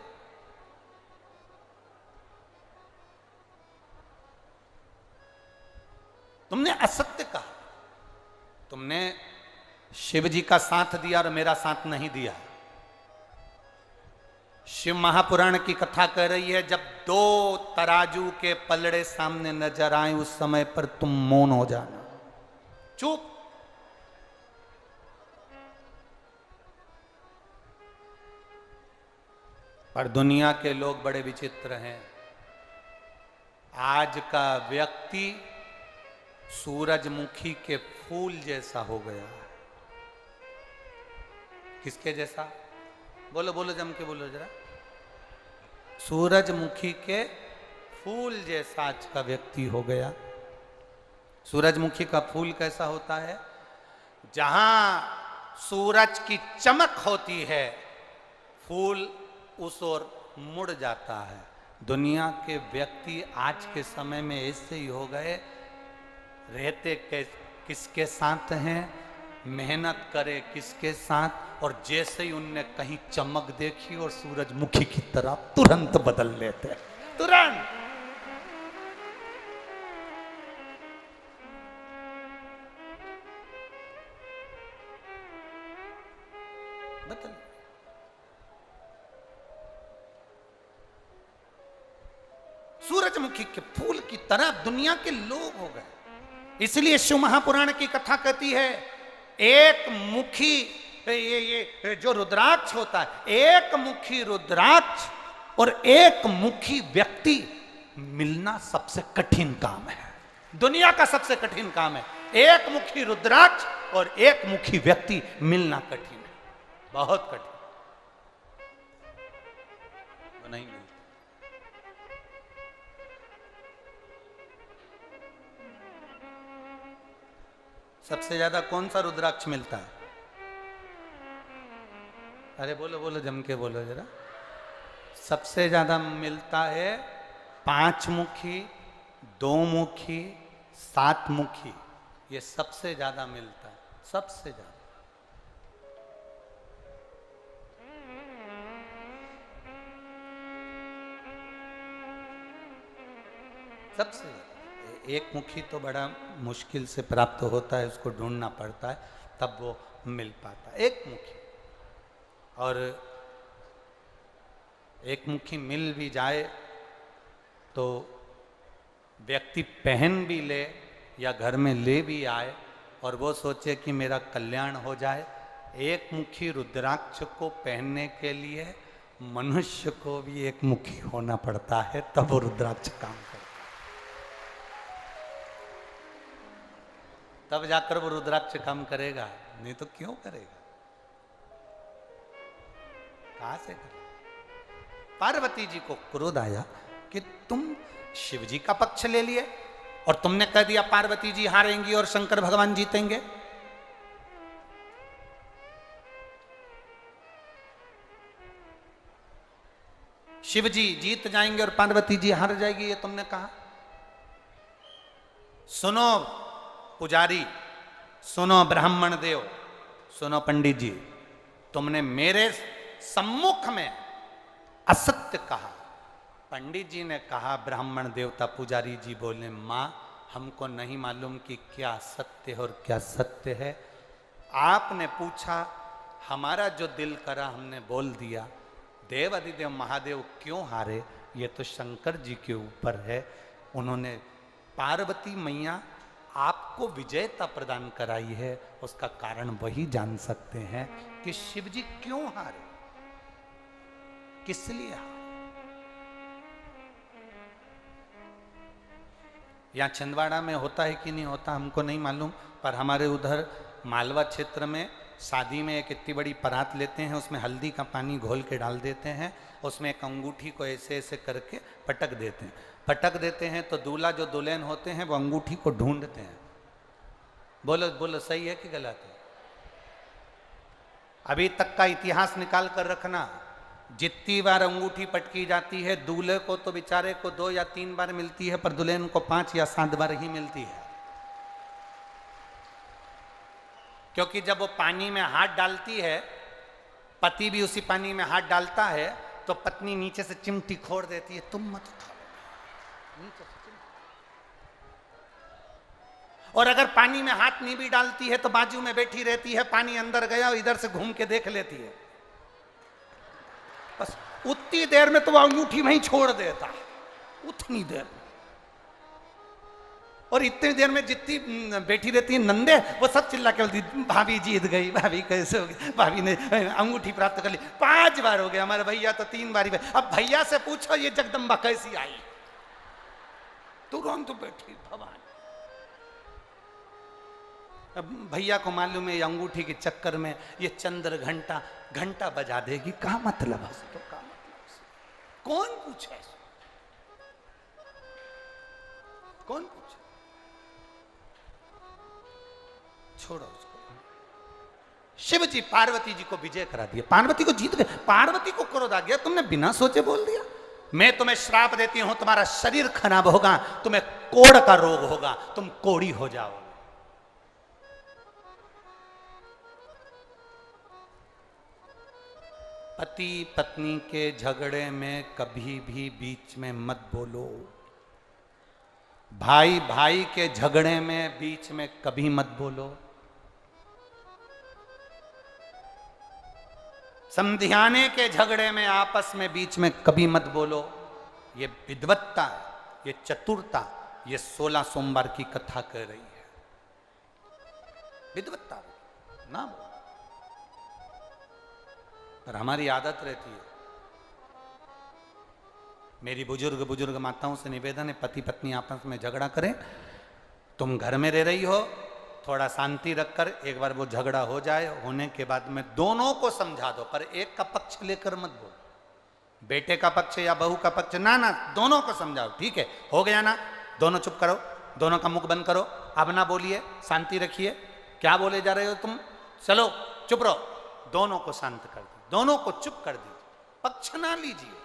तुमने असत्य कहा, तुमने शिव जी का साथ दिया और मेरा साथ नहीं दिया। शिव महापुराण की कथा कह रही है जब 2 तराजू के पलड़े सामने नजर आए उस समय पर तुम मौन हो जाना, चुप। पर दुनिया के लोग बड़े विचित्र हैं। आज का व्यक्ति सूरजमुखी के फूल जैसा हो गया। किसके जैसा? बोलो बोलो, जम के बोलो जरा। सूरजमुखी के फूल जैसा आज का व्यक्ति हो गया। सूरजमुखी का फूल कैसा होता है? जहां सूरज की चमक होती है, फूल उस ओर मुड़ जाता है। दुनिया के व्यक्ति आज के समय में ऐसे ही हो गए, रहते किसके साथ हैं, मेहनत करे किसके साथ, और जैसे ही उनने कहीं चमक देखी और सूरजमुखी की तरह तुरंत बदल लेते हैं, तुरंत। बदल। सूरजमुखी के फूल की तरह दुनिया के लोग हो गए। इसलिए शिव महापुराण की कथा कहती है, एक मुखी ये जो रुद्राक्ष होता है, एक मुखी रुद्राक्ष और एक मुखी व्यक्ति मिलना सबसे कठिन काम है। दुनिया का सबसे कठिन काम है। एक मुखी रुद्राक्ष और एक मुखी व्यक्ति मिलना कठिन है, बहुत कठिन। वो नहीं मिलता। सबसे ज्यादा कौन सा रुद्राक्ष मिलता है? अरे बोलो बोलो, जम के बोलो जरा। सबसे ज्यादा मिलता है 5 मुखी, 2 मुखी, 7 मुखी। ये सबसे ज्यादा मिलता है, सबसे ज्यादा। सबसे ज्यादा। एक मुखी तो बड़ा मुश्किल से प्राप्त होता है, उसको ढूंढना पड़ता है, तब वो मिल पाता है, एक मुखी। और एक मुखी मिल भी जाए तो व्यक्ति पहन भी ले या घर में ले भी आए और वो सोचे कि मेरा कल्याण हो जाए, एक मुखी रुद्राक्ष को पहनने के लिए मनुष्य को भी एक मुखी होना पड़ता है, तब वो रुद्राक्ष काम करता है। तब जाकर वो रुद्राक्ष काम करेगा, नहीं तो क्यों करेगा? कहां से करेगा? पार्वती जी को क्रोध आया कि तुम शिव जी का पक्ष ले लिए और तुमने कह दिया पार्वती जी हारेंगी और शंकर भगवान जीतेंगे। शिव जी जीत जाएंगे और पार्वती जी हार जाएगी, ये तुमने कहा। सुनो पुजारी, सुनो ब्राह्मण देव, सुनो पंडित जी, तुमने मेरे सम्मुख में असत्य कहा। पंडित जी ने कहा, ब्राह्मण देवता पुजारी जी बोले, मां हमको नहीं मालूम कि क्या सत्य है और क्या सत्य है। आपने पूछा, हमारा जो दिल करा हमने बोल दिया। देव अधिदेव महादेव क्यों हारे, ये तो शंकर जी के ऊपर है। उन्होंने पार्वती मैया आपको विजयता प्रदान कराई है, उसका कारण वही जान सकते हैं कि शिव जी क्यों हारे, किस लिए हारे। यहां छिंदवाड़ा में होता है कि नहीं होता हमको नहीं मालूम, पर हमारे उधर मालवा क्षेत्र में शादी में एक इतनी बड़ी परात लेते हैं, उसमें हल्दी का पानी घोल के डाल देते हैं, उसमें एक अंगूठी को ऐसे ऐसे करके पटक देते हैं। पटक देते हैं तो दूल्हा जो दुल्हन होते हैं वो अंगूठी को ढूंढते हैं। बोलो बोलो, सही है कि गलत है? अभी तक का इतिहास निकाल कर रखना, जितनी बार अंगूठी पटकी जाती है, दूल्हे को तो बेचारे को 2 या 3 बार मिलती है, पर दुल्हन को 5 या 7 बार ही मिलती है। क्योंकि जब वो पानी में हाथ डालती है, पति भी उसी पानी में हाथ डालता है, तो पत्नी नीचे से चिमटी खोड़ देती है, तुम मत उठाओ, नीचे से चिमटी। और अगर पानी में हाथ नहीं भी डालती है तो बाजू में बैठी रहती है, पानी अंदर गया और इधर से घूम के देख लेती है। बस उतनी देर में तो वो अंगूठी वहीं छोड़ देता, उतनी देर में। और इतनी देर में जितनी बैठी रहती है नंदे, वो सब चिल्ला के बोलती, भाभी जीत गई, भाभी कैसे हो गई, भाभी ने अंगूठी प्राप्त कर ली। 5 बार हो गया, हमारे भैया तो 3 बार ही। अब भैया से पूछो ये जगदम्बा कैसी आई, तुरंत बैठी भवानी। अब भैया को मालूम है ये अंगूठी के चक्कर में ये चंद्र घंटा घंटा बजा देगी, क्या मतलब है तो क्या मतलब है? कौन पूछे, कौन पूछे? छोड़ो उसको। शिव जी पार्वती जी को विजय करा दिया, पार्वती को जीत गए। पार्वती को क्रोध आ गया, तुमने बिना सोचे बोल दिया। मैं तुम्हें श्राप देती हूं, तुम्हारा शरीर खराब होगा, तुम्हें कोढ़ का रोग होगा, तुम कोढ़ी हो जाओ। पति पत्नी के झगड़े में कभी भी बीच में मत बोलो। भाई भाई के झगड़े में बीच में कभी मत बोलो। समधियाने के झगड़े में आपस में बीच में कभी मत बोलो। ये विद्वत्ता, ये चतुरता, ये 16 सोमवार की कथा कह रही है। विद्वत्ता ना बोलो, पर हमारी आदत रहती है। मेरी बुजुर्ग माताओं से निवेदन है, पति पत्नी आपस में झगड़ा करें, तुम घर में रह रही हो, थोड़ा शांति रखकर एक बार वो झगड़ा हो जाए, होने के बाद में दोनों को समझा दो, पर एक का पक्ष लेकर मत बोलो। बेटे का पक्ष या बहू का पक्ष ना, दोनों को समझाओ। ठीक है, हो गया ना, दोनों चुप करो, दोनों का मुख बंद करो, अब ना बोलिए, शांति रखिए। क्या बोले जा रहे हो तुम, चलो चुप रहो। दोनों को शांत कर दो, दोनों को चुप कर दीजिए, पक्ष ना लीजिए।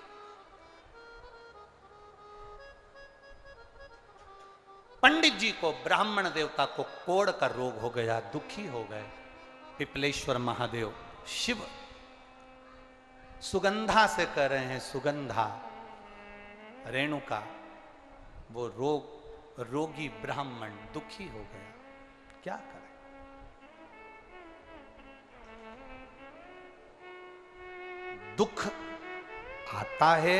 पंडित जी को, ब्राह्मण देवता को कोढ़ का रोग हो गया, दुखी हो गए। पिपलेश्वर महादेव शिव सुगंधा से कर रहे हैं, सुगंधा रेणुका, वो रोगी ब्राह्मण दुखी हो गया, क्या करें? दुख आता है,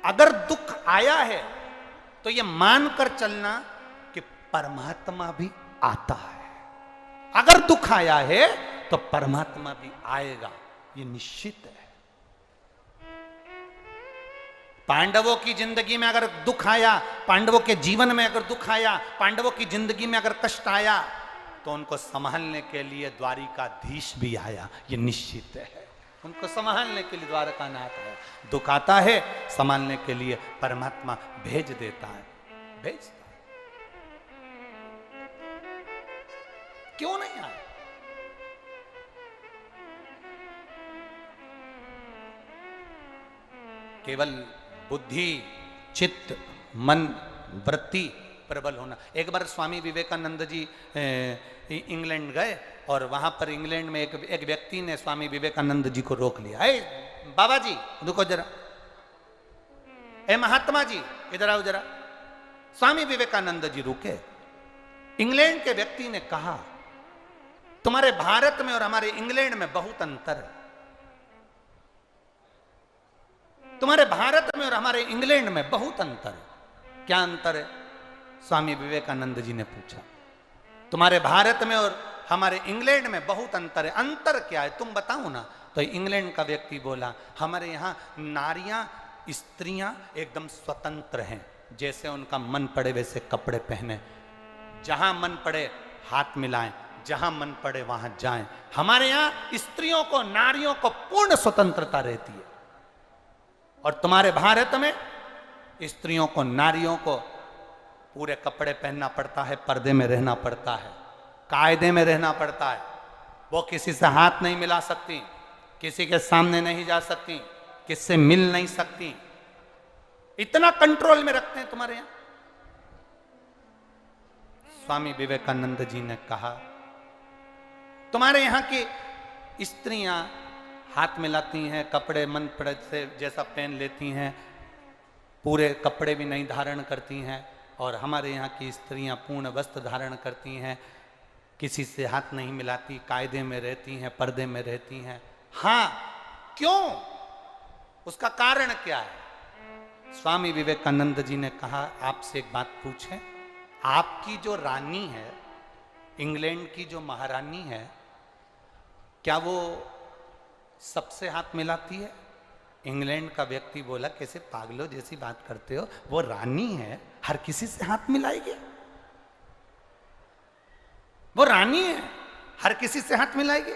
अगर दुख आया है तो ये मानकर चलना कि परमात्मा भी आता है। अगर दुख आया है तो परमात्मा भी आएगा, ये निश्चित है। पांडवों की जिंदगी में अगर दुख आया, पांडवों के जीवन में अगर दुख आया, पांडवों की जिंदगी में अगर कष्ट आया, तो उनको संभालने के लिए द्वारिकाधीश भी आया, ये निश्चित है। उनको संभालने के लिए द्वारकानाथ है। दुख आता है, संभालने के लिए परमात्मा भेज देता है, भेजता है। क्यों नहीं आया? केवल बुद्धि, चित्त, मन, वृत्ति प्रबल होना। एक बार स्वामी विवेकानंद जी इंग्लैंड गए और वहां पर इंग्लैंड में एक व्यक्ति ने स्वामी विवेकानंद जी को रोक लिया। बाबा जी रुको जरा, महात्मा जी इधर आओ जरा। स्वामी विवेकानंद जी रुके। इंग्लैंड के व्यक्ति ने कहा, तुम्हारे भारत में और हमारे इंग्लैंड में बहुत अंतर है। तुम्हारे भारत में और हमारे इंग्लैंड में बहुत अंतर है। क्या अंतर है? स्वामी विवेकानंद जी ने पूछा। तुम्हारे भारत में और हमारे इंग्लैंड में बहुत अंतर है। अंतर क्या है तुम बताओ ना। तो इंग्लैंड का व्यक्ति बोला, हमारे यहाँ नारियां, स्त्रियां एकदम स्वतंत्र हैं, जैसे उनका मन पड़े वैसे कपड़े पहने, जहां मन पड़े हाथ मिलाएं, जहां मन पड़े वहां जाएं। हमारे यहाँ स्त्रियों को, नारियों को पूर्ण स्वतंत्रता रहती है। और तुम्हारे भारत में स्त्रियों को, नारियों को पूरे कपड़े पहनना पड़ता है, पर्दे में रहना पड़ता है, कायदे में रहना पड़ता है। वो किसी से हाथ नहीं मिला सकती, किसी के सामने नहीं जा सकती, किससे मिल नहीं सकती। इतना कंट्रोल में रखते हैं तुम्हारे यहां। स्वामी विवेकानंद जी ने कहा, तुम्हारे यहां की स्त्रियां हाथ मिलाती हैं, कपड़े मन पड़े से जैसा पहन लेती हैं, पूरे कपड़े भी नहीं धारण करती हैं। और हमारे यहाँ की स्त्रियां पूर्ण वस्त्र धारण करती हैं, किसी से हाथ नहीं मिलाती, कायदे में रहती हैं, पर्दे में रहती हैं। हाँ, क्यों? उसका कारण क्या है? स्वामी विवेकानंद जी ने कहा, आपसे एक बात पूछें, आपकी जो रानी है, इंग्लैंड की जो महारानी है, क्या वो सबसे हाथ मिलाती है? इंग्लैंड का व्यक्ति बोला, कैसे पागलों जैसी बात करते हो, वो रानी है, हर किसी से हाथ मिलाएगी। वो रानी है, हर किसी से हाथ मिलाएगी।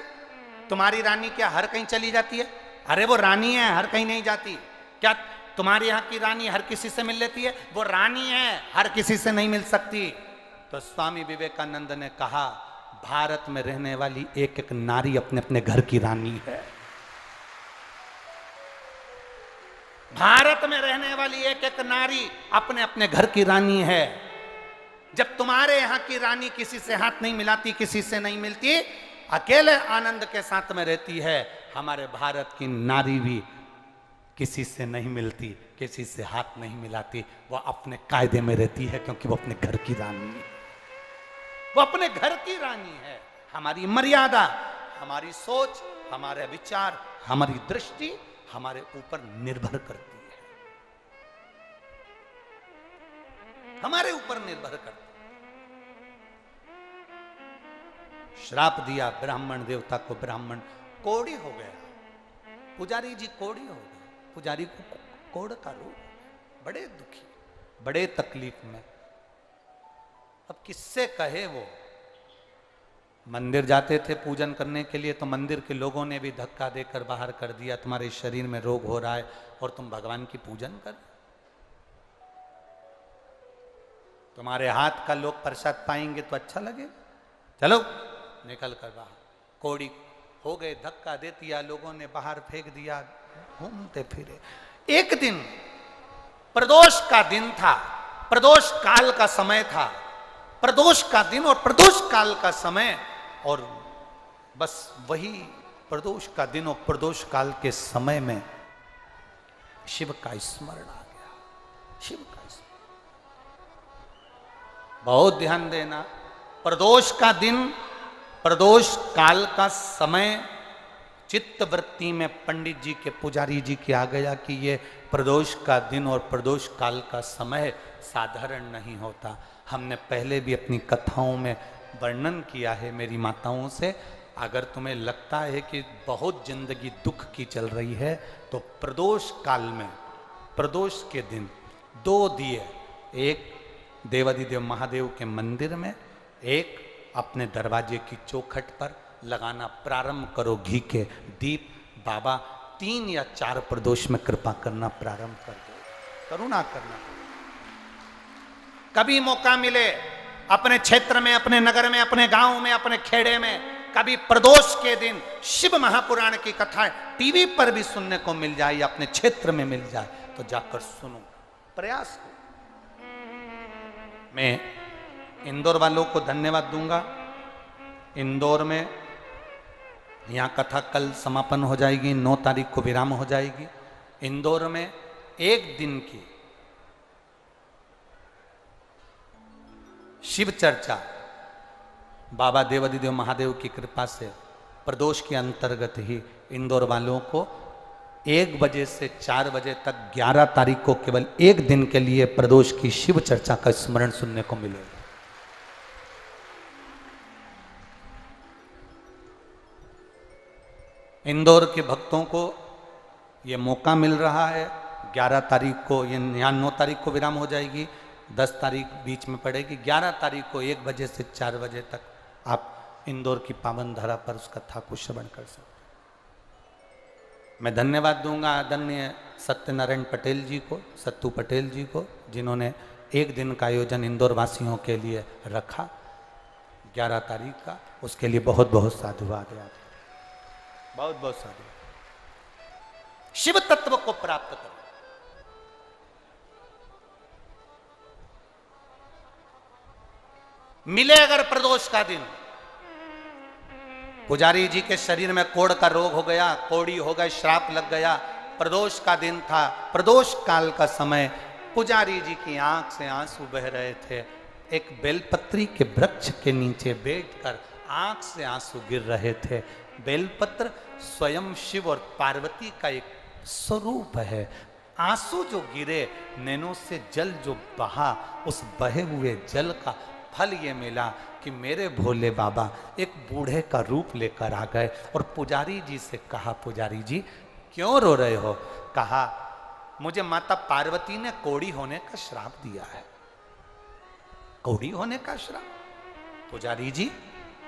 तुम्हारी रानी क्या हर कहीं चली जाती है? अरे वो रानी है, हर कहीं नहीं जाती। क्या तुम्हारे यहाँ की रानी हर किसी से मिल लेती है? वो रानी है, हर किसी से नहीं मिल सकती। तो स्वामी विवेकानंद ने कहा, भारत में रहने वाली एक एक नारी अपने अपने घर की रानी है। भारत में रहने वाली एक एक नारी अपने अपने घर की रानी है। जब तुम्हारे यहां की रानी किसी से हाथ नहीं मिलाती, किसी से नहीं मिलती, अकेले आनंद के साथ में रहती है, हमारे भारत की नारी भी किसी से नहीं मिलती, किसी से हाथ नहीं मिलाती, वो अपने कायदे में रहती है, क्योंकि वो अपने घर की रानी है। वो अपने घर की रानी है। हमारी मर्यादा, हमारी सोच, हमारे विचार, हमारी दृष्टि हमारे ऊपर निर्भर करती है, हमारे ऊपर निर्भर करती है। श्राप दिया ब्राह्मण देवता को, ब्राह्मण कोढ़ी हो गया, पुजारी जी कोढ़ी हो गए, पुजारी को कोढ़ का रोग, बड़े दुखी, बड़े तकलीफ में। अब किससे कहे? वो मंदिर जाते थे पूजन करने के लिए, तो मंदिर के लोगों ने भी धक्का देकर बाहर कर दिया, तुम्हारे शरीर में रोग हो रहा है और तुम भगवान की पूजन कर, तुम्हारे हाथ का लोग प्रसाद पाएंगे तो अच्छा लगेगा, चलो निकल कर बाहर। कोड़ी हो गए, धक्का दे दिया, लोगों ने बाहर फेंक दिया, घूमते फिरे। एक दिन प्रदोष का दिन था, प्रदोष काल का समय था, प्रदोष का दिन और प्रदोष काल का समय, और बस वही प्रदोष का दिन और प्रदोष काल के समय में शिव का स्मरण आ गया। शिव का स्मरण, बहुत ध्यान देना, प्रदोष का दिन, प्रदोष काल का समय, चित्त वृत्ति में पंडित जी के, पुजारी जी के आ गया कि ये प्रदोष का दिन और प्रदोष काल का समय साधारण नहीं होता। हमने पहले भी अपनी कथाओं में वर्णन किया है मेरी माताओं से। अगर तुम्हें लगता है कि बहुत जिंदगी दुख की चल रही है, तो प्रदोष काल में, प्रदोष के दिन 2 दिए, एक देवाधिदेव महादेव के मंदिर में, एक अपने दरवाजे की चौखट पर लगाना प्रारंभ करो घी के दीप। बाबा 3 या 4 प्रदोष में कृपा करना प्रारंभ कर दो, करुणा करना। कभी मौका मिले अपने क्षेत्र में, अपने नगर में, अपने गांव में, अपने खेड़े में, कभी प्रदोष के दिन शिव महापुराण की कथाएं टीवी पर भी सुनने को मिल जाए या अपने क्षेत्र में मिल जाए, तो जाकर सुनो, प्रयास करो। मैं इंदौर वालों को धन्यवाद दूंगा। इंदौर में यहाँ कथा कल समापन हो जाएगी, 9 तारीख को विराम हो जाएगी। इंदौर में 1 दिन की शिव चर्चा बाबा देवाधिदेव महादेव की कृपा से प्रदोष के अंतर्गत ही इंदौर वालों को 1 बजे से 4 बजे तक 11 तारीख को केवल 1 दिन के लिए प्रदोष की शिव चर्चा का स्मरण सुनने को मिलेगा। इंदौर के भक्तों को ये मौका मिल रहा है। 11 तारीख को, यहाँ 9 तारीख को विराम हो जाएगी, 10 तारीख बीच में पड़ेगी, 11 तारीख को 1 बजे से 4 बजे तक आप इंदौर की पावन धारा पर उस कथा को श्रवण कर सकते। मैं धन्यवाद दूंगा आदरणीय सत्यनारायण पटेल जी को, सत्तू पटेल जी को, जिन्होंने 1 दिन का आयोजन इंदौर वासियों के लिए रखा 11 तारीख का। उसके लिए बहुत बहुत साधुवाद है, बहुत बहुत साधुवाद। शिव तत्व को प्राप्त करो। मिले अगर प्रदोष का दिन, पुजारी जी के शरीर में कोढ़ का रोग हो गया, कोढ़ी हो गई, श्राप लग गया, प्रदोष का दिन था, प्रदोष काल का समय, पुजारी जी की आंख से आंसू बह रहे थे। एक बेलपत्री के वृक्ष के नीचे बैठकर आंख से आंसू गिर रहे थे। बेलपत्र स्वयं शिव और पार्वती का एक स्वरूप है। आंसू जो गिरे, नैनों से जल जो बहा, उस बहे हुए जल का फल ये मिला कि मेरे भोले बाबा एक बूढ़े का रूप लेकर आ गए और पुजारी जी से कहा, पुजारी जी क्यों रो रहे हो? कहा, मुझे माता पार्वती ने कोढ़ी होने का श्राप दिया है। कोढ़ी होने का श्राप? पुजारी जी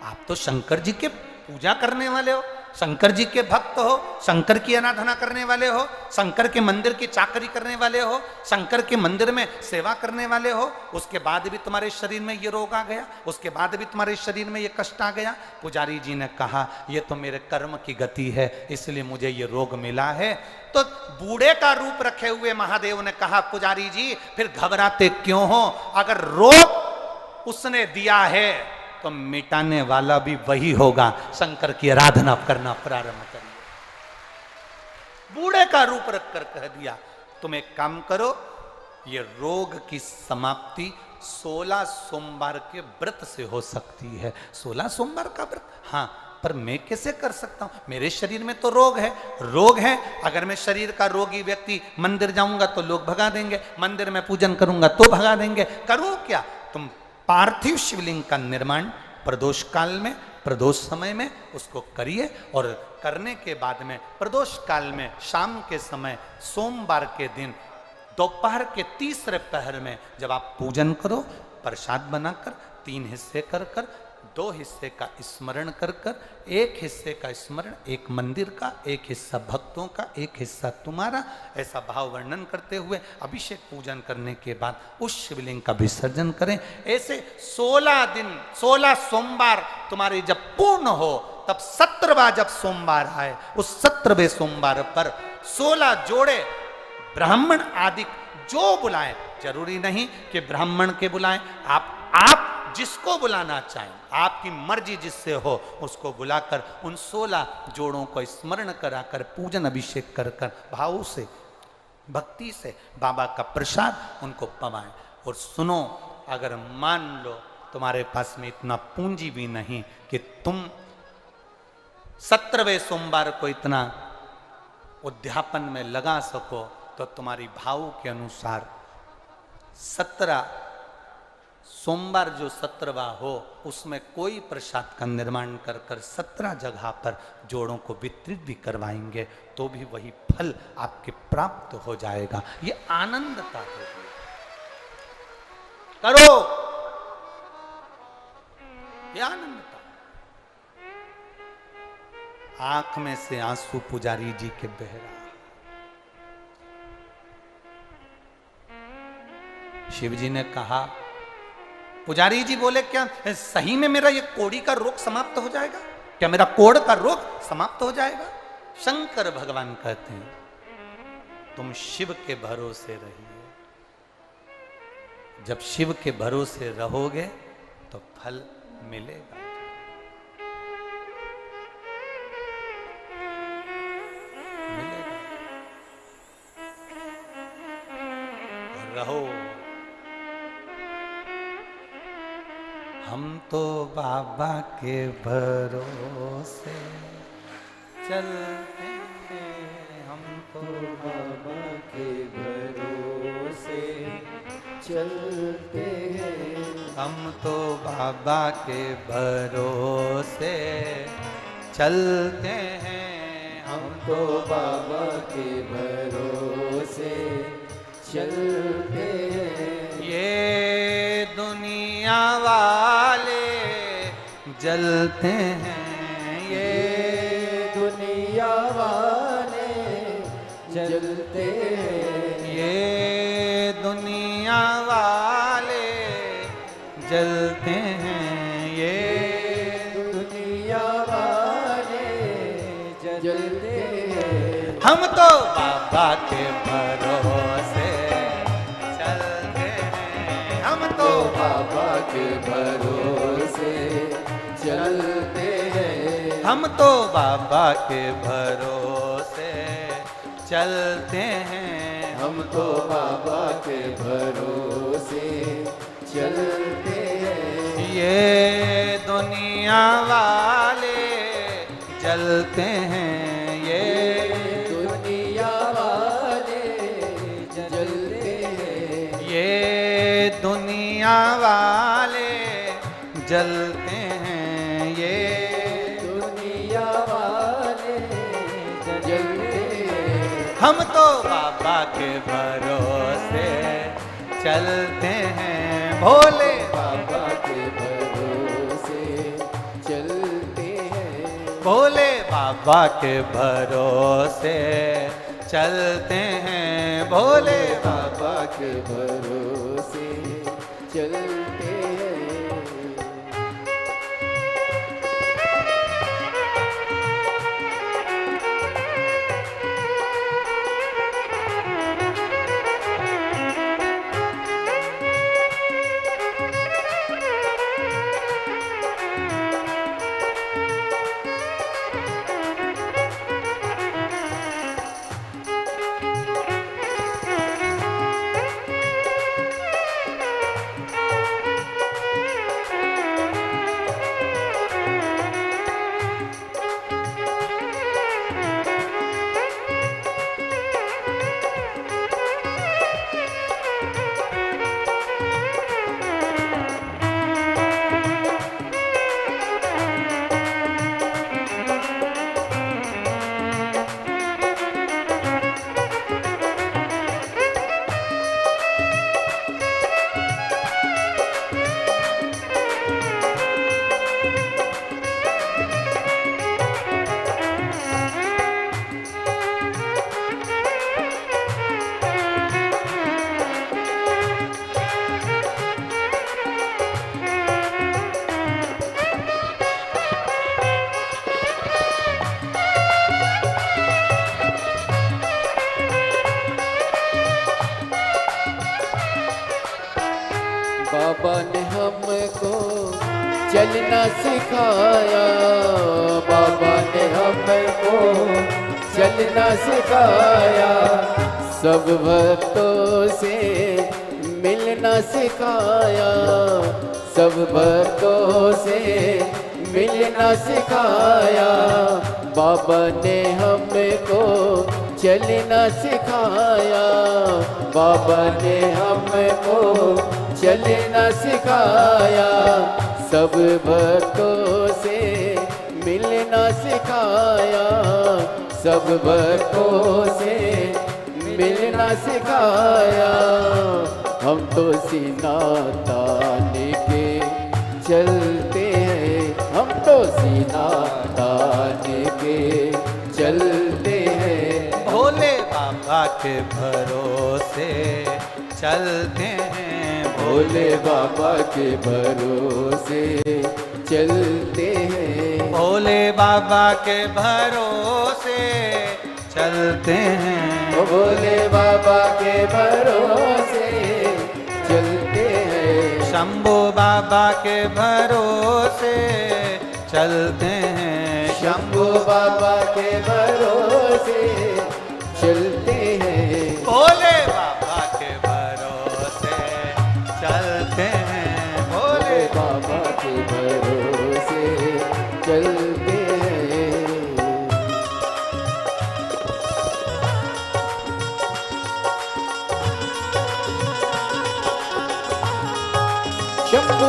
आप तो शंकर जी के पूजा करने वाले हो, शंकर जी के भक्त हो, शंकर की आराधना करने वाले हो, शंकर के मंदिर की चाकरी करने वाले हो, शंकर के मंदिर में सेवा करने वाले हो। उसके बाद भी तुम्हारे शरीर में ये रोग आ गया, उसके बाद भी तुम्हारे शरीर में ये कष्ट आ गया। पुजारी जी ने कहा ये तो मेरे कर्म की गति है, इसलिए मुझे ये रोग मिला है। तो बूढ़े का रूप रखे हुए महादेव ने कहा पुजारी जी फिर घबराते क्यों हो, अगर रोग उसने दिया है तो मिटाने वाला भी वही होगा। शंकर की आराधना करना प्रारंभ करिए। बूढ़े का रूप रखकर कह दिया तुम एक काम करो, ये रोग की समाप्ति 16 सोमवार के व्रत से हो सकती है। 16 सोमवार का व्रत? हाँ, पर मैं कैसे कर सकता हूं, मेरे शरीर में तो रोग है। अगर मैं शरीर का रोगी व्यक्ति मंदिर जाऊंगा तो लोग भगा देंगे, मंदिर में पूजन करूंगा तो भगा देंगे। करूं क्या? तुम पार्थिव शिवलिंग का निर्माण प्रदोष काल में, प्रदोष समय में उसको करिए, और करने के बाद में प्रदोष काल में शाम के समय सोमवार के दिन दोपहर के तीसरे पहर में जब आप पूजन करो, प्रसाद बनाकर 3 हिस्से कर कर 2 हिस्से का स्मरण कर कर, 1 हिस्से का स्मरण एक मंदिर का, 1 हिस्सा भक्तों का, 1 हिस्सा तुम्हारा, ऐसा भाव वर्णन करते हुए अभिषेक पूजन करने के बाद उस शिवलिंग का विसर्जन करें। ऐसे 16 दिन, 16 सोमवार तुम्हारे जब पूर्ण हो, तब 17वां जब सोमवार आए, उस 17वें सोमवार पर 16 जोड़े ब्राह्मण आदि जो बुलाएं, जरूरी नहीं कि ब्राह्मण के बुलाएं, आप जिसको बुलाना चाहें, आपकी मर्जी जिससे हो उसको बुलाकर उन 16 जोड़ों को स्मरण कराकर पूजन अभिषेक कर कर भाव से, भक्ति से बाबा का प्रसाद उनको पवाएं। और सुनो, अगर मान लो तुम्हारे पास में इतना पूंजी भी नहीं कि तुम 17वें सोमवार को इतना उद्यापन में लगा सको, तो तुम्हारी भाव के अनुसार 17 सोमवार जो 17वां हो उसमें कोई प्रसाद का निर्माण कर कर 17 जगह पर जोड़ों को वितरित भी करवाएंगे तो भी वही फल आपके प्राप्त हो जाएगा। ये आनंदता होगी। करो, ये आनंदता। आंख में से आंसू पुजारी जी के बह रहा। शिव जी ने कहा, पुजारी जी बोले क्या सही में मेरा ये कोड़ी का रोग समाप्त हो जाएगा? क्या मेरा कोड़ का रोग समाप्त हो जाएगा? शंकर भगवान कहते हैं तुम शिव के भरोसे रहिए। जब शिव के भरोसे रहोगे तो फल मिलेगा। रहो। हम तो बाबा के भरोसे चलते हैं, हम तो बाबा के भरोसे चलते हैं, हम तो बाबा के भरोसे चलते हैं, हम तो बाबा के भरोसे चलते हैं। ये दुनिया वाले जलते हैं, ये दुनिया वाले जलते हैं, ये दुनिया वाले जलते हैं, ये दुनिया वाले जलते हैं। हम तो बाबा के भरोसे चलते हैं, हम तो बाबा के भरोसे चलते हैं, हम तो बाबा के भरोसे चलते हैं, हम तो बाबा के भरोसे चलते हैं। ये दुनिया वाले जलते हैं, ये दुनिया वाले जलते हैं, ये दुनिया वाले जलते हैं, ये दुनिया वाले जलते हैं। हम तो बाबा के भरोसे चलते हैं, भोले बाबा के भरोसे बाबा के भरोसे चलते हैं, भोले बाबा के भरोसे चलते हैं। बाबा ने हमको चलना सिखाया, बाबा ने हमको चलना सिखाया, सब भक्तों से मिलना सिखाया, सब भक्तों से मिलना सिखाया। बाबा ने हमको चलना सिखाया, बाबा ने हमको चलना सिखाया, सब भक्तों से मिलना सिखाया, सब भक्तों से मिलना सिखाया। हम तो सीना तान के चलते हैं, हम तो सीना तान के चलते हैं, भोले बाबा के भरोसे चलते हैं, भोले बाबा के भरोसे चलते हैं, भोले बाबा के भरोसे चलते हैं, भोले बाबा के भरोसे चलते हैं, शंभू बाबा के भरोसे चलते हैं, शंभू बाबा के भरोसे चलते हैं, भोले बाबा के भरोसे चलते हैं, भोले बाबा के भरोसे चलते हैं। शंभू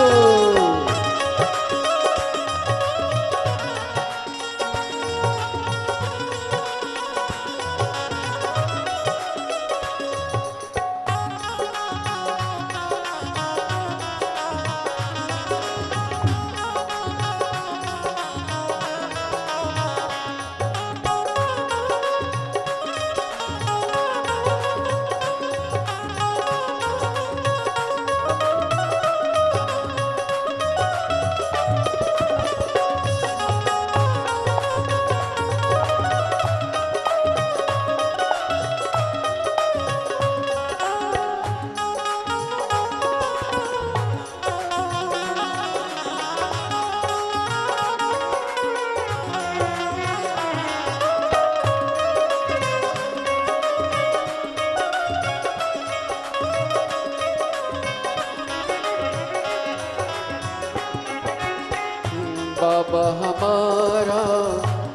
बाबा हमारा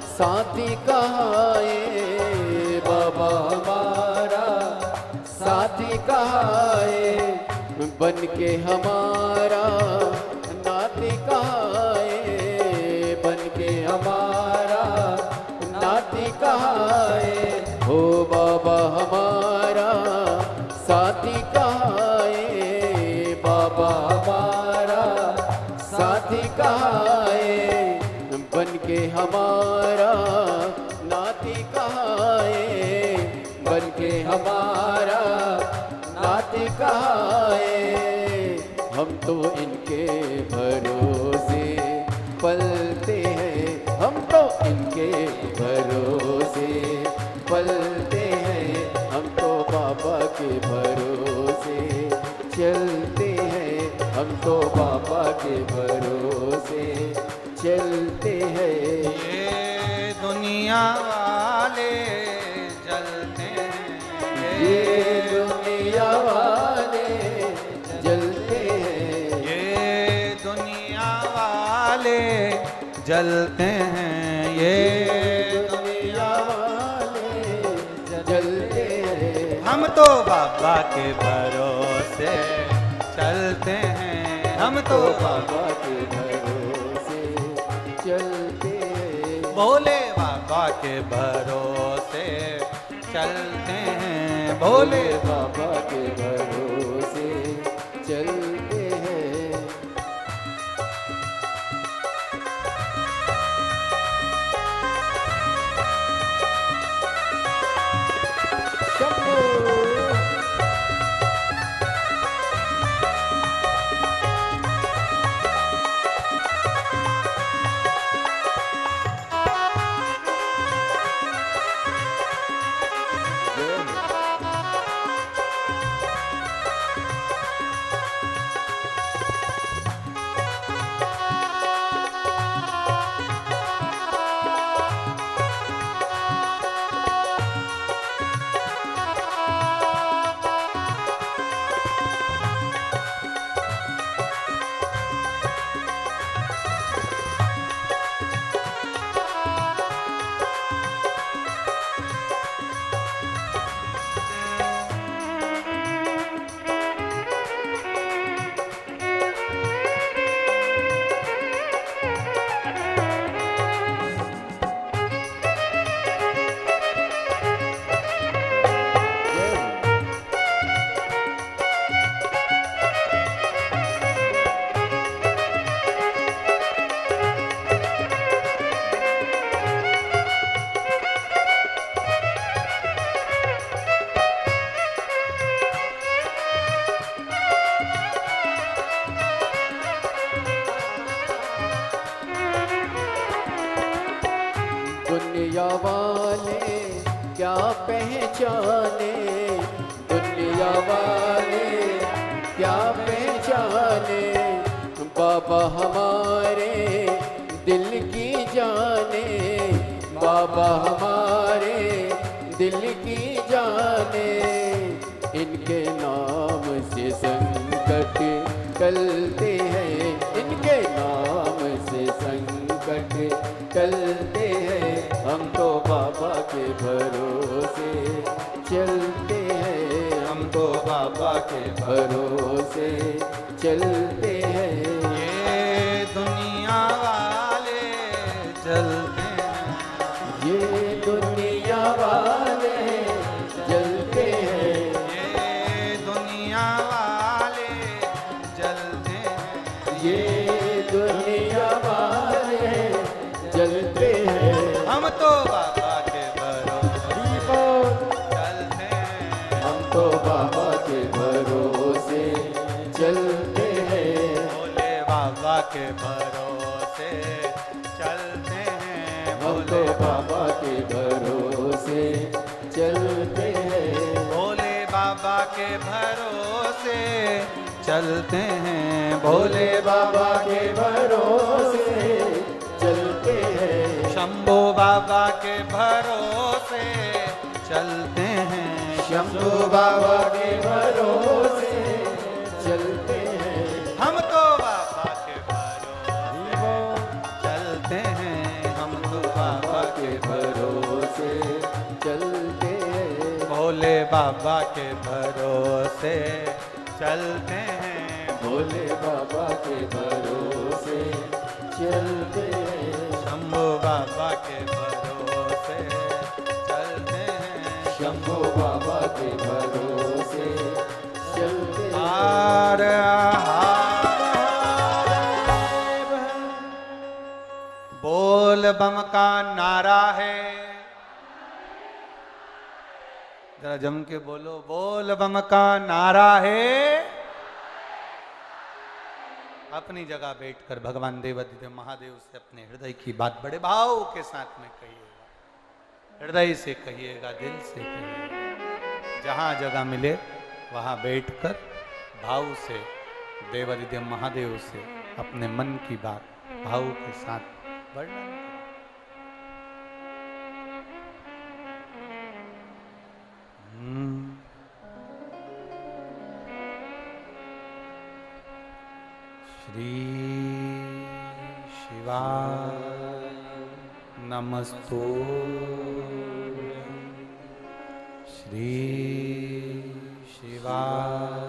साथी कहाँ है, बाबा हमारा साथी कहाँ है, बन के हमारा नाती कहाँ है, बन के हमारा नाती कहाँ है, हो बाबा हमारा साथी कहाँ है, बाबा हमारा साथी कहाँ है, बन के हमारा हमारा नात कहाए, हम तो इनके भरोसे पलते हैं, हम तो इनके भरोसे पलते हैं, हम तो बाबा के भरोसे चलते हैं, हम तो बाबा के भरोसे चलते हैं। ये दुनिया वाले जलते हैं, ये दुनिया वाले जलते हैं, ये दुनिया वाले जलते हैं, ये दुनिया वाले जलते हैं। हम तो बाबा के भरोसे चलते हैं, हम तो बाबा के भरोसे चलते हैं, भोले बाबा के भरोसे चलते हैं, भोले बाबा के भरोसे चलते हैं। शंभू दुनिया वाले क्या पहचाने, दुनिया वाले क्या पहचाने, बाबा हमारे दिल की जाने, बाबा हमारे दिल की जाने, इनके नाम से संकट टलते हैं, इनके नाम से संकट टलते हैं, हम तो बाबा के भरोसे चलते हैं, हम तो बाबा के भरोसे चलते हैं। ये दुनिया वाले जलते हैं, ये दुनिया वाले जलते हैं, ये दुनिया वाले जलते हैं, ये दुनिया वाले जलते हैं। हम तो बाबा के भरोसे चलते हैं, हम तो बाबा के भरोसे चलते हैं, भोले बाबा के भरोसे चलते हैं, हम तो बाबा के भरोसे चलते हैं, भोले बाबा के भरोसे चलते हैं, भोले बाबा के भरोसे चलते हैं, शंभो बाबा के भरोसे चलते हैं, शंभू बाबा के भरोसे चलते हैं, हम तो बाबा के भरोसे चलते हैं, हम तो बाबा के भरोसे चलते हैं, भोले बाबा के भरोसे चलते हैं, भोले बाबा के भरोसे चलते हैं, शंभो बाबा के भरोसे चलते हैं, शंभू बाबा के भरोसे चलते हैं। हार बोल बम का नारा है। जरा जरा जम के बोलो, बोल बम का नारा है। अपनी जगह बैठकर भगवान देवादिदेव महादेव से अपने हृदय की बात बड़े भाव के साथ में कहिएगा, हृदय से कहिएगा, दिल से कहिएगा। जहां जगह मिले वहां बैठकर भाव से देवादिदेव महादेव से अपने मन की बात भाव के साथ वर्णन करें। श्री शिवाय नमस्तु, श्री शिवाय